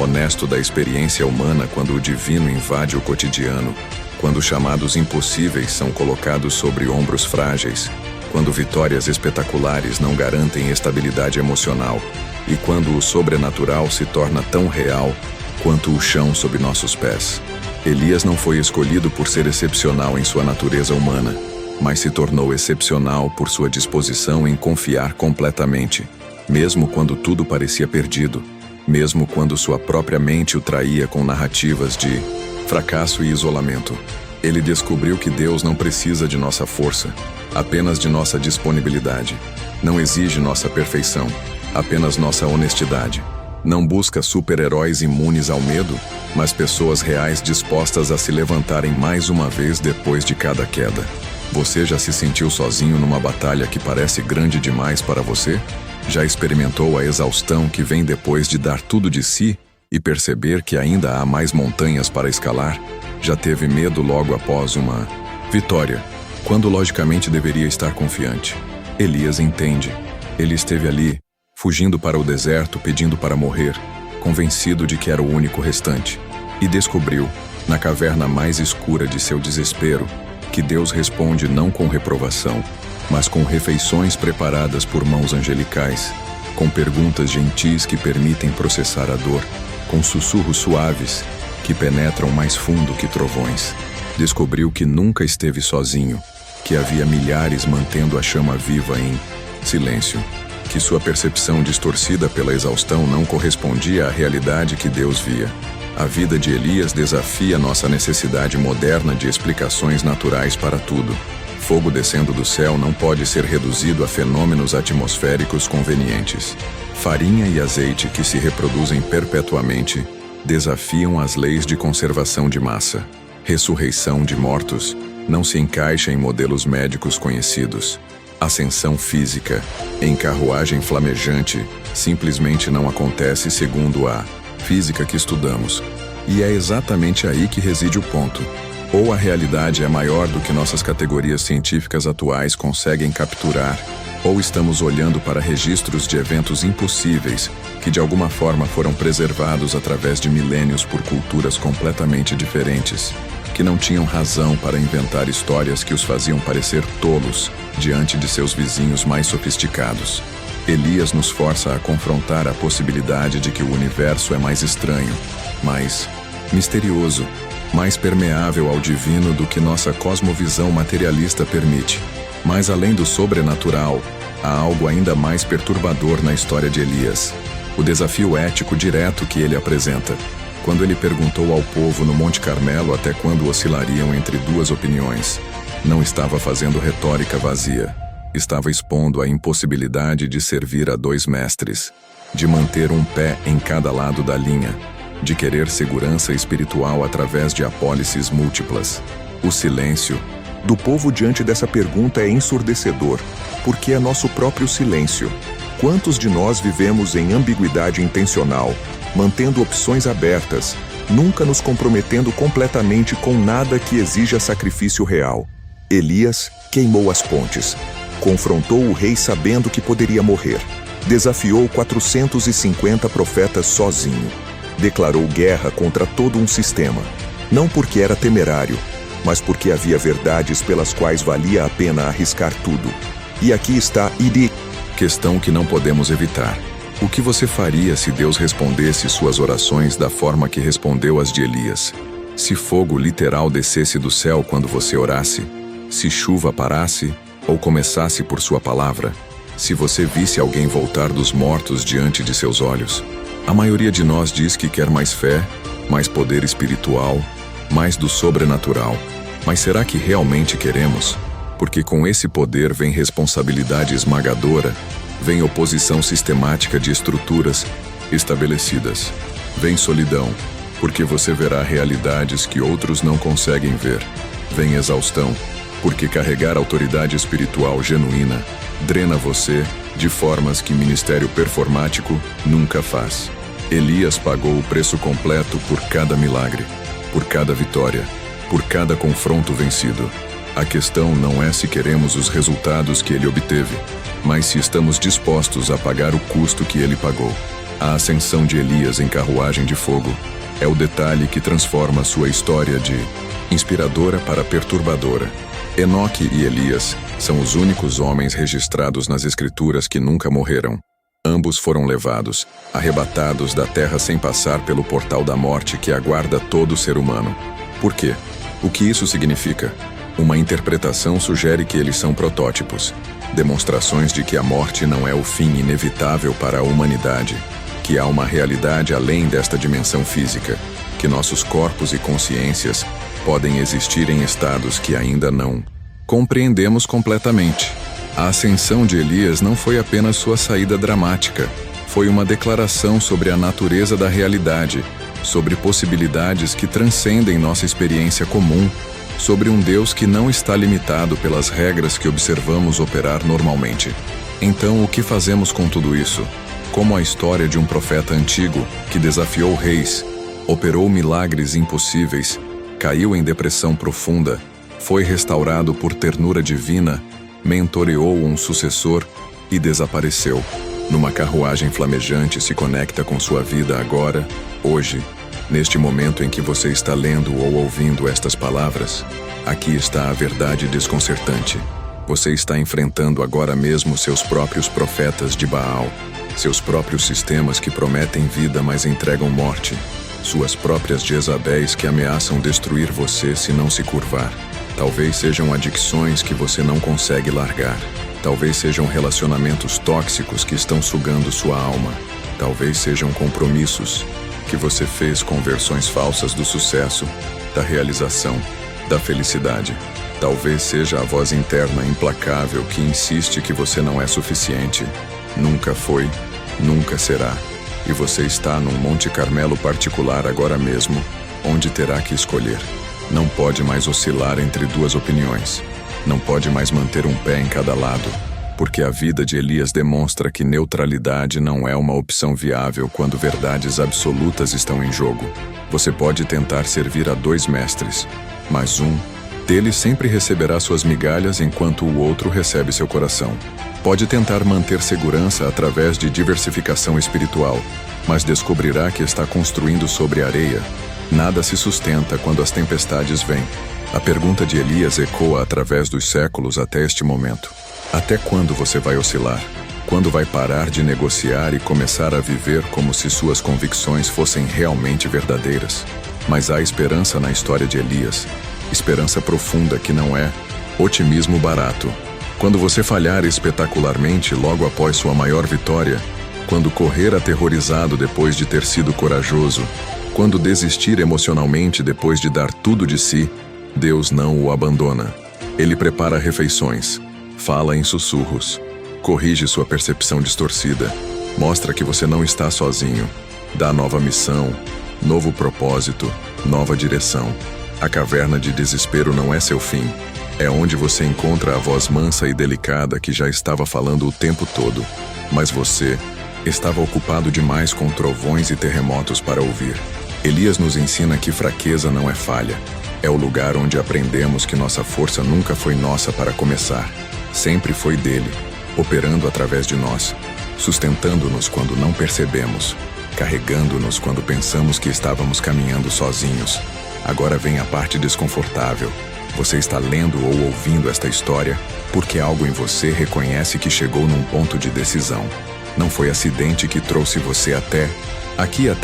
honesto da experiência humana quando o divino invade o cotidiano, quando chamados impossíveis são colocados sobre ombros frágeis, quando vitórias espetaculares não garantem estabilidade emocional e quando o sobrenatural se torna tão real quanto o chão sob nossos pés. Elias não foi escolhido por ser excepcional em sua natureza humana, mas se tornou excepcional por sua disposição em confiar completamente, mesmo quando tudo parecia perdido, mesmo quando sua própria mente o traía com narrativas de fracasso e isolamento. Ele descobriu que Deus não precisa de nossa força, apenas de nossa disponibilidade. Não exige nossa perfeição, apenas nossa honestidade. Não busca super-heróis imunes ao medo, mas pessoas reais dispostas a se levantarem mais uma vez depois de cada queda. Você já se sentiu sozinho numa batalha que parece grande demais para você? Já experimentou a exaustão que vem depois de dar tudo de si e perceber que ainda há mais montanhas para escalar? Já teve medo logo após uma vitória, quando logicamente deveria estar confiante? Elias entende. Ele esteve ali, fugindo para o deserto, pedindo para morrer, convencido de que era o único restante, e descobriu, na caverna mais escura de seu desespero, que Deus responde não com reprovação, mas com refeições preparadas por mãos angelicais, com perguntas gentis que permitem processar a dor, com sussurros suaves que penetram mais fundo que trovões. Descobriu que nunca esteve sozinho, que havia milhares mantendo a chama viva em silêncio, que sua percepção distorcida pela exaustão não correspondia à realidade que Deus via. A vida de Elias desafia nossa necessidade moderna de explicações naturais para tudo. Fogo descendo do céu não pode ser reduzido a fenômenos atmosféricos convenientes. Farinha e azeite que se reproduzem perpetuamente desafiam as leis de conservação de massa. Ressurreição de mortos não se encaixa em modelos médicos conhecidos. Ascensão física, em carruagem flamejante, simplesmente não acontece segundo a física que estudamos. E é exatamente aí que reside o ponto. Ou a realidade é maior do que nossas categorias científicas atuais conseguem capturar, ou estamos olhando para registros de eventos impossíveis que de alguma forma foram preservados através de milênios por culturas completamente diferentes, que não tinham razão para inventar histórias que os faziam parecer tolos diante de seus vizinhos mais sofisticados. Elias nos força a confrontar a possibilidade de que o universo é mais estranho, mais misterioso, mais permeável ao divino do que nossa cosmovisão materialista permite. Mas além do sobrenatural, há algo ainda mais perturbador na história de Elias: o desafio ético direto que ele apresenta. Quando ele perguntou ao povo no Monte Carmelo até quando oscilariam entre duas opiniões, não estava fazendo retórica vazia. Estava expondo a impossibilidade de servir a dois mestres, de manter um pé em cada lado da linha, de querer segurança espiritual através de apólices múltiplas. O silêncio do povo diante dessa pergunta é ensurdecedor, porque é nosso próprio silêncio. Quantos de nós vivemos em ambiguidade intencional, mantendo opções abertas, nunca nos comprometendo completamente com nada que exija sacrifício real? Elias queimou as pontes, confrontou o rei sabendo que poderia morrer, desafiou 450 profetas sozinho, declarou guerra contra todo um sistema, não porque era temerário, mas porque havia verdades pelas quais valia a pena arriscar tudo. E aqui está a questão que não podemos evitar. O que você faria se Deus respondesse suas orações da forma que respondeu as de Elias? Se fogo literal descesse do céu quando você orasse? Se chuva parasse ou começasse por sua palavra? Se você visse alguém voltar dos mortos diante de seus olhos? A maioria de nós diz que quer mais fé, mais poder espiritual, mais do sobrenatural. Mas será que realmente queremos? Porque com esse poder vem responsabilidade esmagadora, vem oposição sistemática de estruturas estabelecidas. Vem solidão, porque você verá realidades que outros não conseguem ver. Vem exaustão, porque carregar autoridade espiritual genuína drena você de formas que ministério performático nunca faz. Elias pagou o preço completo por cada milagre, por cada vitória, por cada confronto vencido. A questão não é se queremos os resultados que ele obteve, mas se estamos dispostos a pagar o custo que ele pagou. A ascensão de Elias em carruagem de fogo é o detalhe que transforma sua história de inspiradora para perturbadora. Enoque e Elias são os únicos homens registrados nas Escrituras que nunca morreram. Ambos foram levados, arrebatados da terra sem passar pelo portal da morte que aguarda todo ser humano. Por quê? O que isso significa? Uma interpretação sugere que eles são protótipos, demonstrações de que a morte não é o fim inevitável para a humanidade, que há uma realidade além desta dimensão física, que nossos corpos e consciências podem existir em estados que ainda não compreendemos completamente. A ascensão de Elias não foi apenas sua saída dramática, foi uma declaração sobre a natureza da realidade, sobre possibilidades que transcendem nossa experiência comum, sobre um Deus que não está limitado pelas regras que observamos operar normalmente. Então, o que fazemos com tudo isso? Como a história de um profeta antigo que desafiou reis, operou milagres impossíveis, caiu em depressão profunda, foi restaurado por ternura divina, mentoreou um sucessor e desapareceu. Numa carruagem flamejante se conecta com sua vida agora, hoje, neste momento em que você está lendo ou ouvindo estas palavras. Aqui está a verdade desconcertante. Você está enfrentando agora mesmo seus próprios profetas de Baal, seus próprios sistemas que prometem vida mas entregam morte, suas próprias Jezabéis que ameaçam destruir você se não se curvar. Talvez sejam adicções que você não consegue largar. Talvez sejam relacionamentos tóxicos que estão sugando sua alma. Talvez sejam compromissos que você fez com versões falsas do sucesso, da realização, da felicidade. Talvez seja a voz interna implacável que insiste que você não é suficiente. Nunca foi, nunca será. E você está num Monte Carmelo particular agora mesmo, onde terá que escolher. Não pode mais oscilar entre duas opiniões. Não pode mais manter um pé em cada lado, porque a vida de Elias demonstra que neutralidade não é uma opção viável quando verdades absolutas estão em jogo. Você pode tentar servir a dois mestres, mas um deles sempre receberá suas migalhas enquanto o outro recebe seu coração. Pode tentar manter segurança através de diversificação espiritual, mas descobrirá que está construindo sobre areia. Nada se sustenta quando as tempestades vêm. A pergunta de Elias ecoa através dos séculos até este momento. Até quando você vai oscilar? Quando vai parar de negociar e começar a viver como se suas convicções fossem realmente verdadeiras? Mas há esperança na história de Elias. Esperança profunda que não é otimismo barato. Quando você falhar espetacularmente logo após sua maior vitória, quando correr aterrorizado depois de ter sido corajoso, quando desistir emocionalmente depois de dar tudo de si, Deus não o abandona. Ele prepara refeições, fala em sussurros, corrige sua percepção distorcida, mostra que você não está sozinho, dá nova missão, novo propósito, nova direção. A caverna de desespero não é seu fim, é onde você encontra a voz mansa e delicada que já estava falando o tempo todo, mas você estava ocupado demais com trovões e terremotos para ouvir. Elias nos ensina que fraqueza não é falha. É o lugar onde aprendemos que nossa força nunca foi nossa para começar. Sempre foi dele, operando através de nós, sustentando-nos quando não percebemos, carregando-nos quando pensamos que estávamos caminhando sozinhos. Agora vem a parte desconfortável. Você está lendo ou ouvindo esta história porque algo em você reconhece que chegou num ponto de decisão. Não foi acidente que trouxe você até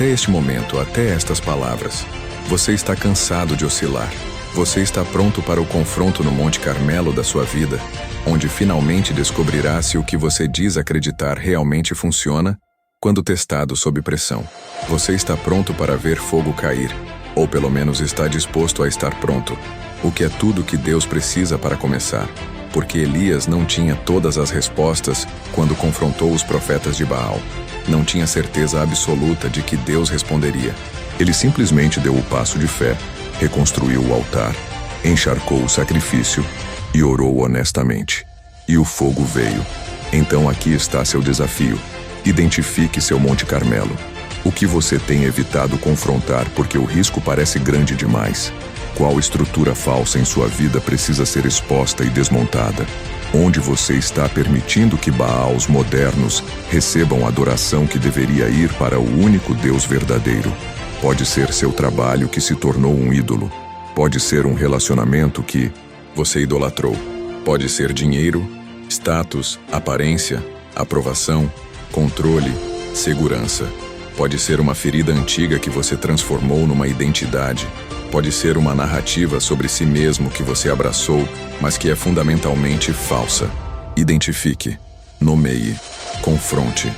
este momento, até estas palavras. Você está cansado de oscilar. Você está pronto para o confronto no Monte Carmelo da sua vida, onde finalmente descobrirá se o que você diz acreditar realmente funciona quando testado sob pressão. Você está pronto para ver fogo cair, ou pelo menos está disposto a estar pronto, o que é tudo que Deus precisa para começar. Porque Elias não tinha todas as respostas quando confrontou os profetas de Baal. Não tinha certeza absoluta de que Deus responderia. Ele simplesmente deu o passo de fé, reconstruiu o altar, encharcou o sacrifício e orou honestamente. E o fogo veio. Então aqui está seu desafio. Identifique seu Monte Carmelo. O que você tem evitado confrontar porque o risco parece grande demais? Qual estrutura falsa em sua vida precisa ser exposta e desmontada? onde você está permitindo que Baals modernos recebam a adoração que deveria ir para o único Deus verdadeiro. Pode ser seu trabalho que se tornou um ídolo. Pode ser um relacionamento que você idolatrou. Pode ser dinheiro, status, aparência, aprovação, controle, segurança. Pode ser uma ferida antiga que você transformou numa identidade. Pode ser uma narrativa sobre si mesmo que você abraçou, mas que é fundamentalmente falsa. Identifique, nomeie, confronte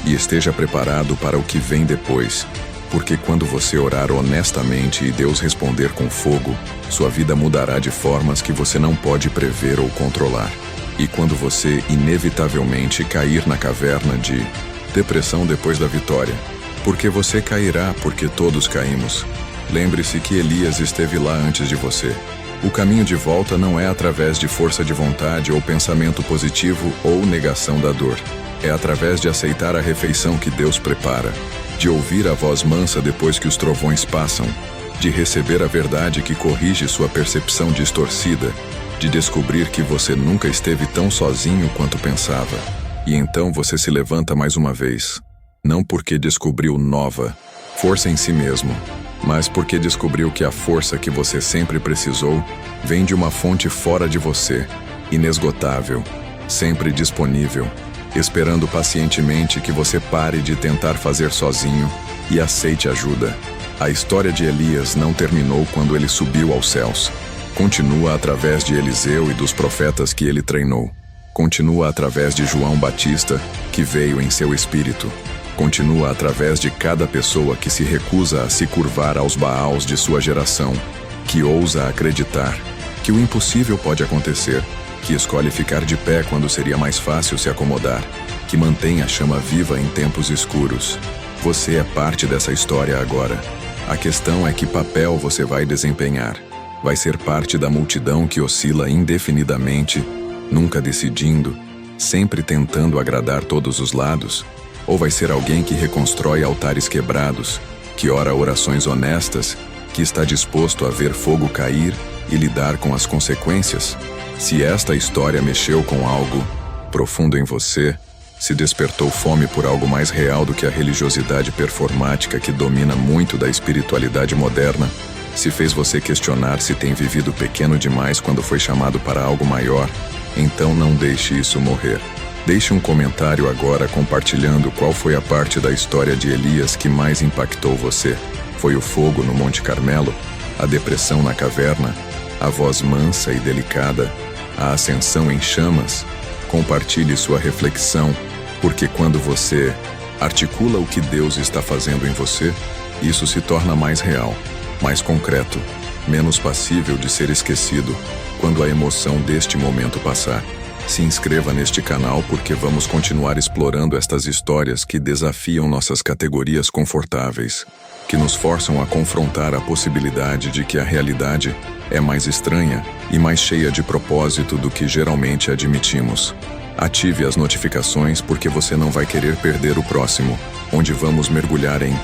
e esteja preparado para o que vem depois. Porque quando você orar honestamente e Deus responder com fogo, sua vida mudará de formas que você não pode prever ou controlar. E quando você inevitavelmente cair na caverna de depressão depois da vitória, porque você cairá porque todos caímos. Lembre-se que Elias esteve lá antes de você. O caminho de volta não é através de força de vontade ou pensamento positivo ou negação da dor. É através de aceitar a refeição que Deus prepara, de ouvir a voz mansa depois que os trovões passam, de receber a verdade que corrige sua percepção distorcida, de descobrir que você nunca esteve tão sozinho quanto pensava. E então você se levanta mais uma vez, não porque descobriu nova força em si mesmo, mas porque descobriu que a força que você sempre precisou vem de uma fonte fora de você, inesgotável, sempre disponível, esperando pacientemente que você pare de tentar fazer sozinho e aceite ajuda. A história de Elias não terminou quando ele subiu aos céus. Continua através de Eliseu e dos profetas que ele treinou. Continua através de João Batista, que veio em seu espírito. Continua através de cada pessoa que se recusa a se curvar aos Baals de sua geração, que ousa acreditar que o impossível pode acontecer, que escolhe ficar de pé quando seria mais fácil se acomodar, que mantém a chama viva em tempos escuros. Você é parte dessa história agora. A questão é que papel você vai desempenhar. Vai ser parte da multidão que oscila indefinidamente, nunca decidindo, sempre tentando agradar todos os lados? Ou vai ser alguém que reconstrói altares quebrados, que ora orações honestas, que está disposto a ver fogo cair e lidar com as consequências? Se esta história mexeu com algo profundo em você, se despertou fome por algo mais real do que a religiosidade performática que domina muito da espiritualidade moderna, se fez você questionar se tem vivido pequeno demais quando foi chamado para algo maior, então não deixe isso morrer. Deixe um comentário agora compartilhando qual foi a parte da história de Elias que mais impactou você. Foi o fogo no Monte Carmelo? A depressão na caverna? A voz mansa e delicada? A ascensão em chamas? Compartilhe sua reflexão, porque quando você articula o que Deus está fazendo em você, isso se torna mais real, mais concreto, menos passível de ser esquecido quando a emoção deste momento passar. Se inscreva neste canal porque vamos continuar explorando estas histórias que desafiam nossas categorias confortáveis, que nos forçam a confrontar a possibilidade de que a realidade é mais estranha e mais cheia de propósito do que geralmente admitimos. Ative as notificações porque você não vai querer perder o próximo, onde vamos mergulhar em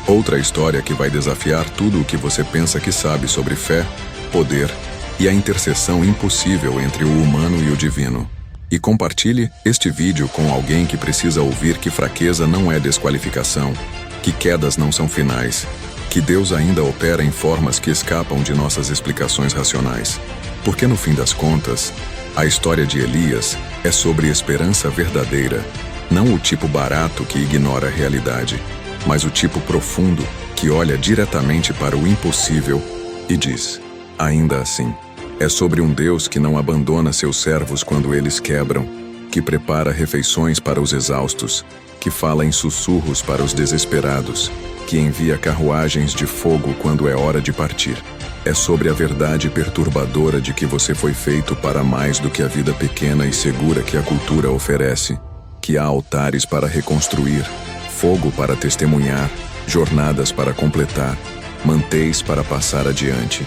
outra história que vai desafiar tudo o que você pensa que sabe sobre fé, poder e a interseção impossível entre o humano e o divino. E compartilhe este vídeo com alguém que precisa ouvir que fraqueza não é desqualificação, que quedas não são finais, que Deus ainda opera em formas que escapam de nossas explicações racionais. Porque no fim das contas, a história de Elias é sobre esperança verdadeira, não o tipo barato que ignora a realidade, mas o tipo profundo que olha diretamente para o impossível e diz: ainda assim. É sobre um Deus que não abandona seus servos quando eles quebram, que prepara refeições para os exaustos, que fala em sussurros para os desesperados, que envia carruagens de fogo quando é hora de partir. É sobre a verdade perturbadora de que você foi feito para mais do que a vida pequena e segura que a cultura oferece, que há altares para reconstruir, fogo para testemunhar, jornadas para completar, mantéis para passar adiante.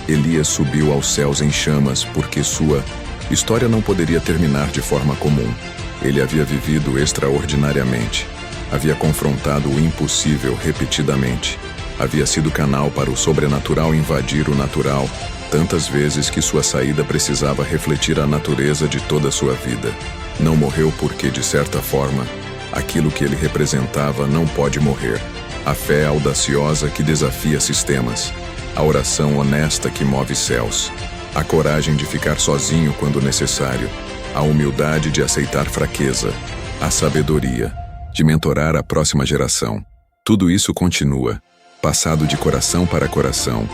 Elias subiu aos céus em chamas porque sua história não poderia terminar de forma comum. Ele havia vivido extraordinariamente. Havia confrontado o impossível repetidamente. Havia sido canal para o sobrenatural invadir o natural, tantas vezes que sua saída precisava refletir a natureza de toda a sua vida. Não morreu porque, de certa forma, aquilo que ele representava não pode morrer. A fé audaciosa que desafia sistemas. A oração honesta que move céus. A coragem de ficar sozinho quando necessário. A humildade de aceitar fraqueza. A sabedoria de mentorar a próxima geração. Tudo isso continua, passado de coração para coração,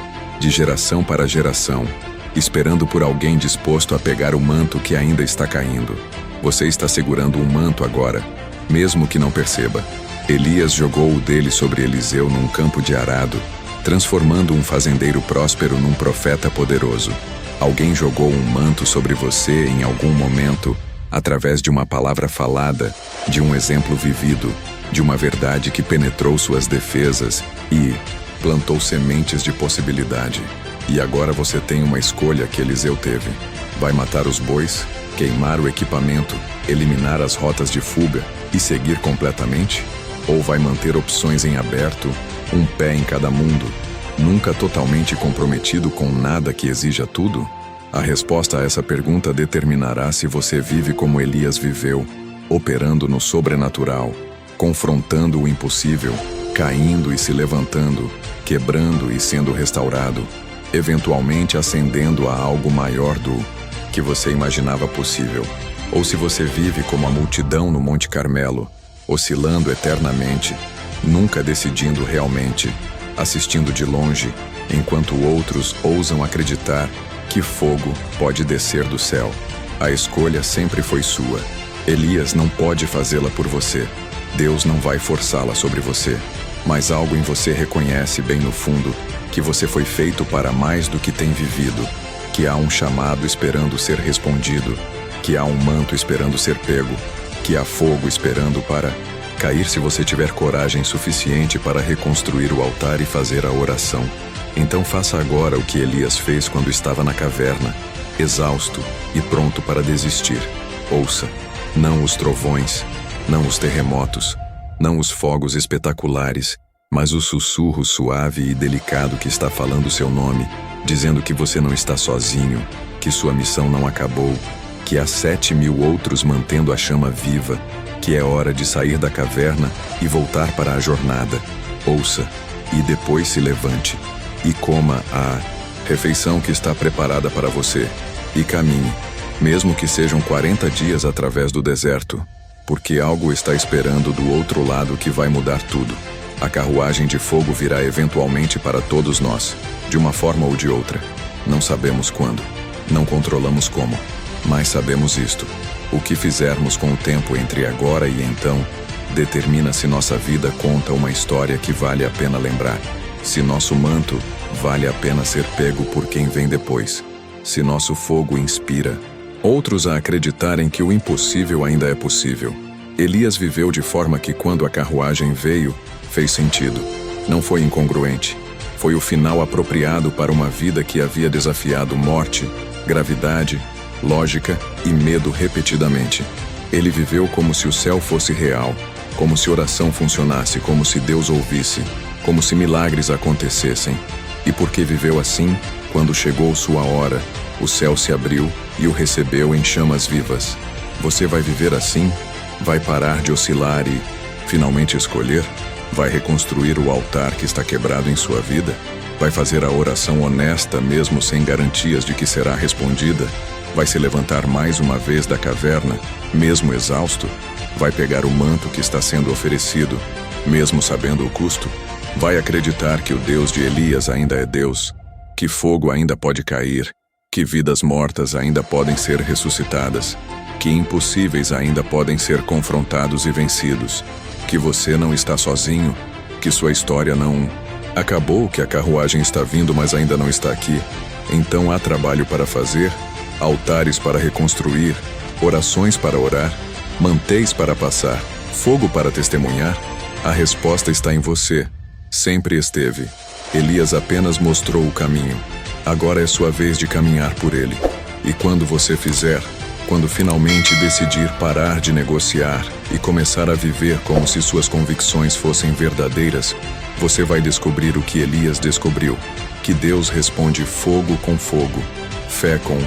de geração para geração, esperando por alguém disposto a pegar o manto que ainda está caindo. Você está segurando um manto agora, mesmo que não perceba. Elias jogou o dele sobre Eliseu num campo de arado, transformando um fazendeiro próspero num profeta poderoso. Alguém jogou um manto sobre você em algum momento, através de uma palavra falada, de um exemplo vivido, de uma verdade que penetrou suas defesas e plantou sementes de possibilidade. E agora você tem uma escolha que Eliseu teve. Vai matar os bois, queimar o equipamento, eliminar as rotas de fuga e seguir completamente? Ou vai manter opções em aberto, um pé em cada mundo, nunca totalmente comprometido com nada que exija tudo? A resposta a essa pergunta determinará se você vive como Elias viveu, operando no sobrenatural, confrontando o impossível, caindo e se levantando, quebrando e sendo restaurado, eventualmente ascendendo a algo maior do que você imaginava possível. Ou se você vive como a multidão no Monte Carmelo, oscilando eternamente, nunca decidindo realmente, assistindo de longe, enquanto outros ousam acreditar que fogo pode descer do céu. A escolha sempre foi sua. Elias não pode fazê-la por você. Deus não vai forçá-la sobre você. Mas algo em você reconhece bem no fundo que você foi feito para mais do que tem vivido, que há um chamado esperando ser respondido, que há um manto esperando ser pego, que há fogo esperando para cair se você tiver coragem suficiente para reconstruir o altar e fazer a oração. Então faça agora o que Elias fez quando estava na caverna, exausto e pronto para desistir. Ouça, não os trovões, não os terremotos, não os fogos espetaculares, mas o sussurro suave e delicado que está falando seu nome, dizendo que você não está sozinho, que sua missão não acabou, que há 7.000 outros mantendo a chama viva, que é hora de sair da caverna e voltar para a jornada. Ouça, e depois se levante, e coma a refeição que está preparada para você, e caminhe, mesmo que sejam 40 dias através do deserto, porque algo está esperando do outro lado que vai mudar tudo. A carruagem de fogo virá eventualmente para todos nós, de uma forma ou de outra. Não sabemos quando, não controlamos como, mas sabemos isto. O que fizermos com o tempo entre agora e então, determina se nossa vida conta uma história que vale a pena lembrar. Se nosso manto vale a pena ser pego por quem vem depois. Se nosso fogo inspira outros a acreditarem que o impossível ainda é possível. Elias viveu de forma que quando a carruagem veio, fez sentido. Não foi incongruente. Foi o final apropriado para uma vida que havia desafiado morte, gravidade, lógica e medo repetidamente. Ele viveu como se o céu fosse real, como se oração funcionasse, como se Deus ouvisse, como se milagres acontecessem. E porque viveu assim, quando chegou sua hora, o céu se abriu e o recebeu em chamas vivas. Você vai viver assim? Vai parar de oscilar e, finalmente, escolher? Vai reconstruir o altar que está quebrado em sua vida? Vai fazer a oração honesta mesmo sem garantias de que será respondida? Vai se levantar mais uma vez da caverna, mesmo exausto? Vai pegar o manto que está sendo oferecido, mesmo sabendo o custo? Vai acreditar que o Deus de Elias ainda é Deus, que fogo ainda pode cair, que vidas mortas ainda podem ser ressuscitadas, que impossíveis ainda podem ser confrontados e vencidos, que você não está sozinho, que sua história não acabou, que a carruagem está vindo, mas ainda não está aqui. Então há trabalho para fazer, altares para reconstruir, orações para orar, mantéis para passar, fogo para testemunhar. A resposta está em você. Sempre esteve. Elias apenas mostrou o caminho. Agora é sua vez de caminhar por ele. E quando você fizer, quando finalmente decidir parar de negociar e começar a viver como se suas convicções fossem verdadeiras, você vai descobrir o que Elias descobriu. que Deus responde fogo com fogo, fé com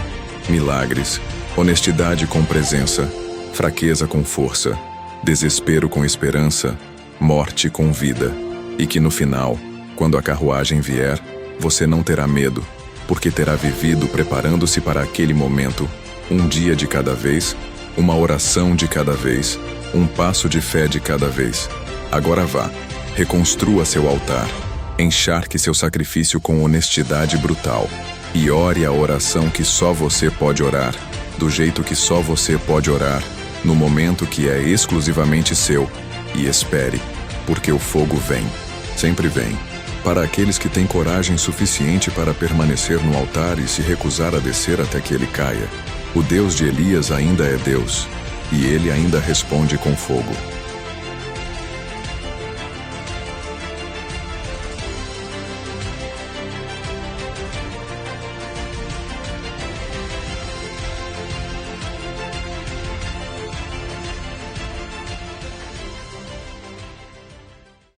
milagres, honestidade com presença, fraqueza com força, desespero com esperança, morte com vida, e que no final, quando a carruagem vier, você não terá medo, porque terá vivido preparando-se para aquele momento, um dia de cada vez, uma oração de cada vez, um passo de fé de cada vez. Agora vá, reconstrua seu altar, encharque seu sacrifício com honestidade brutal, e ore a oração que só você pode orar, do jeito que só você pode orar, no momento que é exclusivamente seu, e espere, porque o fogo vem, sempre vem. Para aqueles que têm coragem suficiente para permanecer no altar e se recusar a descer até que ele caia, o Deus de Elias ainda é Deus, e ele ainda responde com fogo.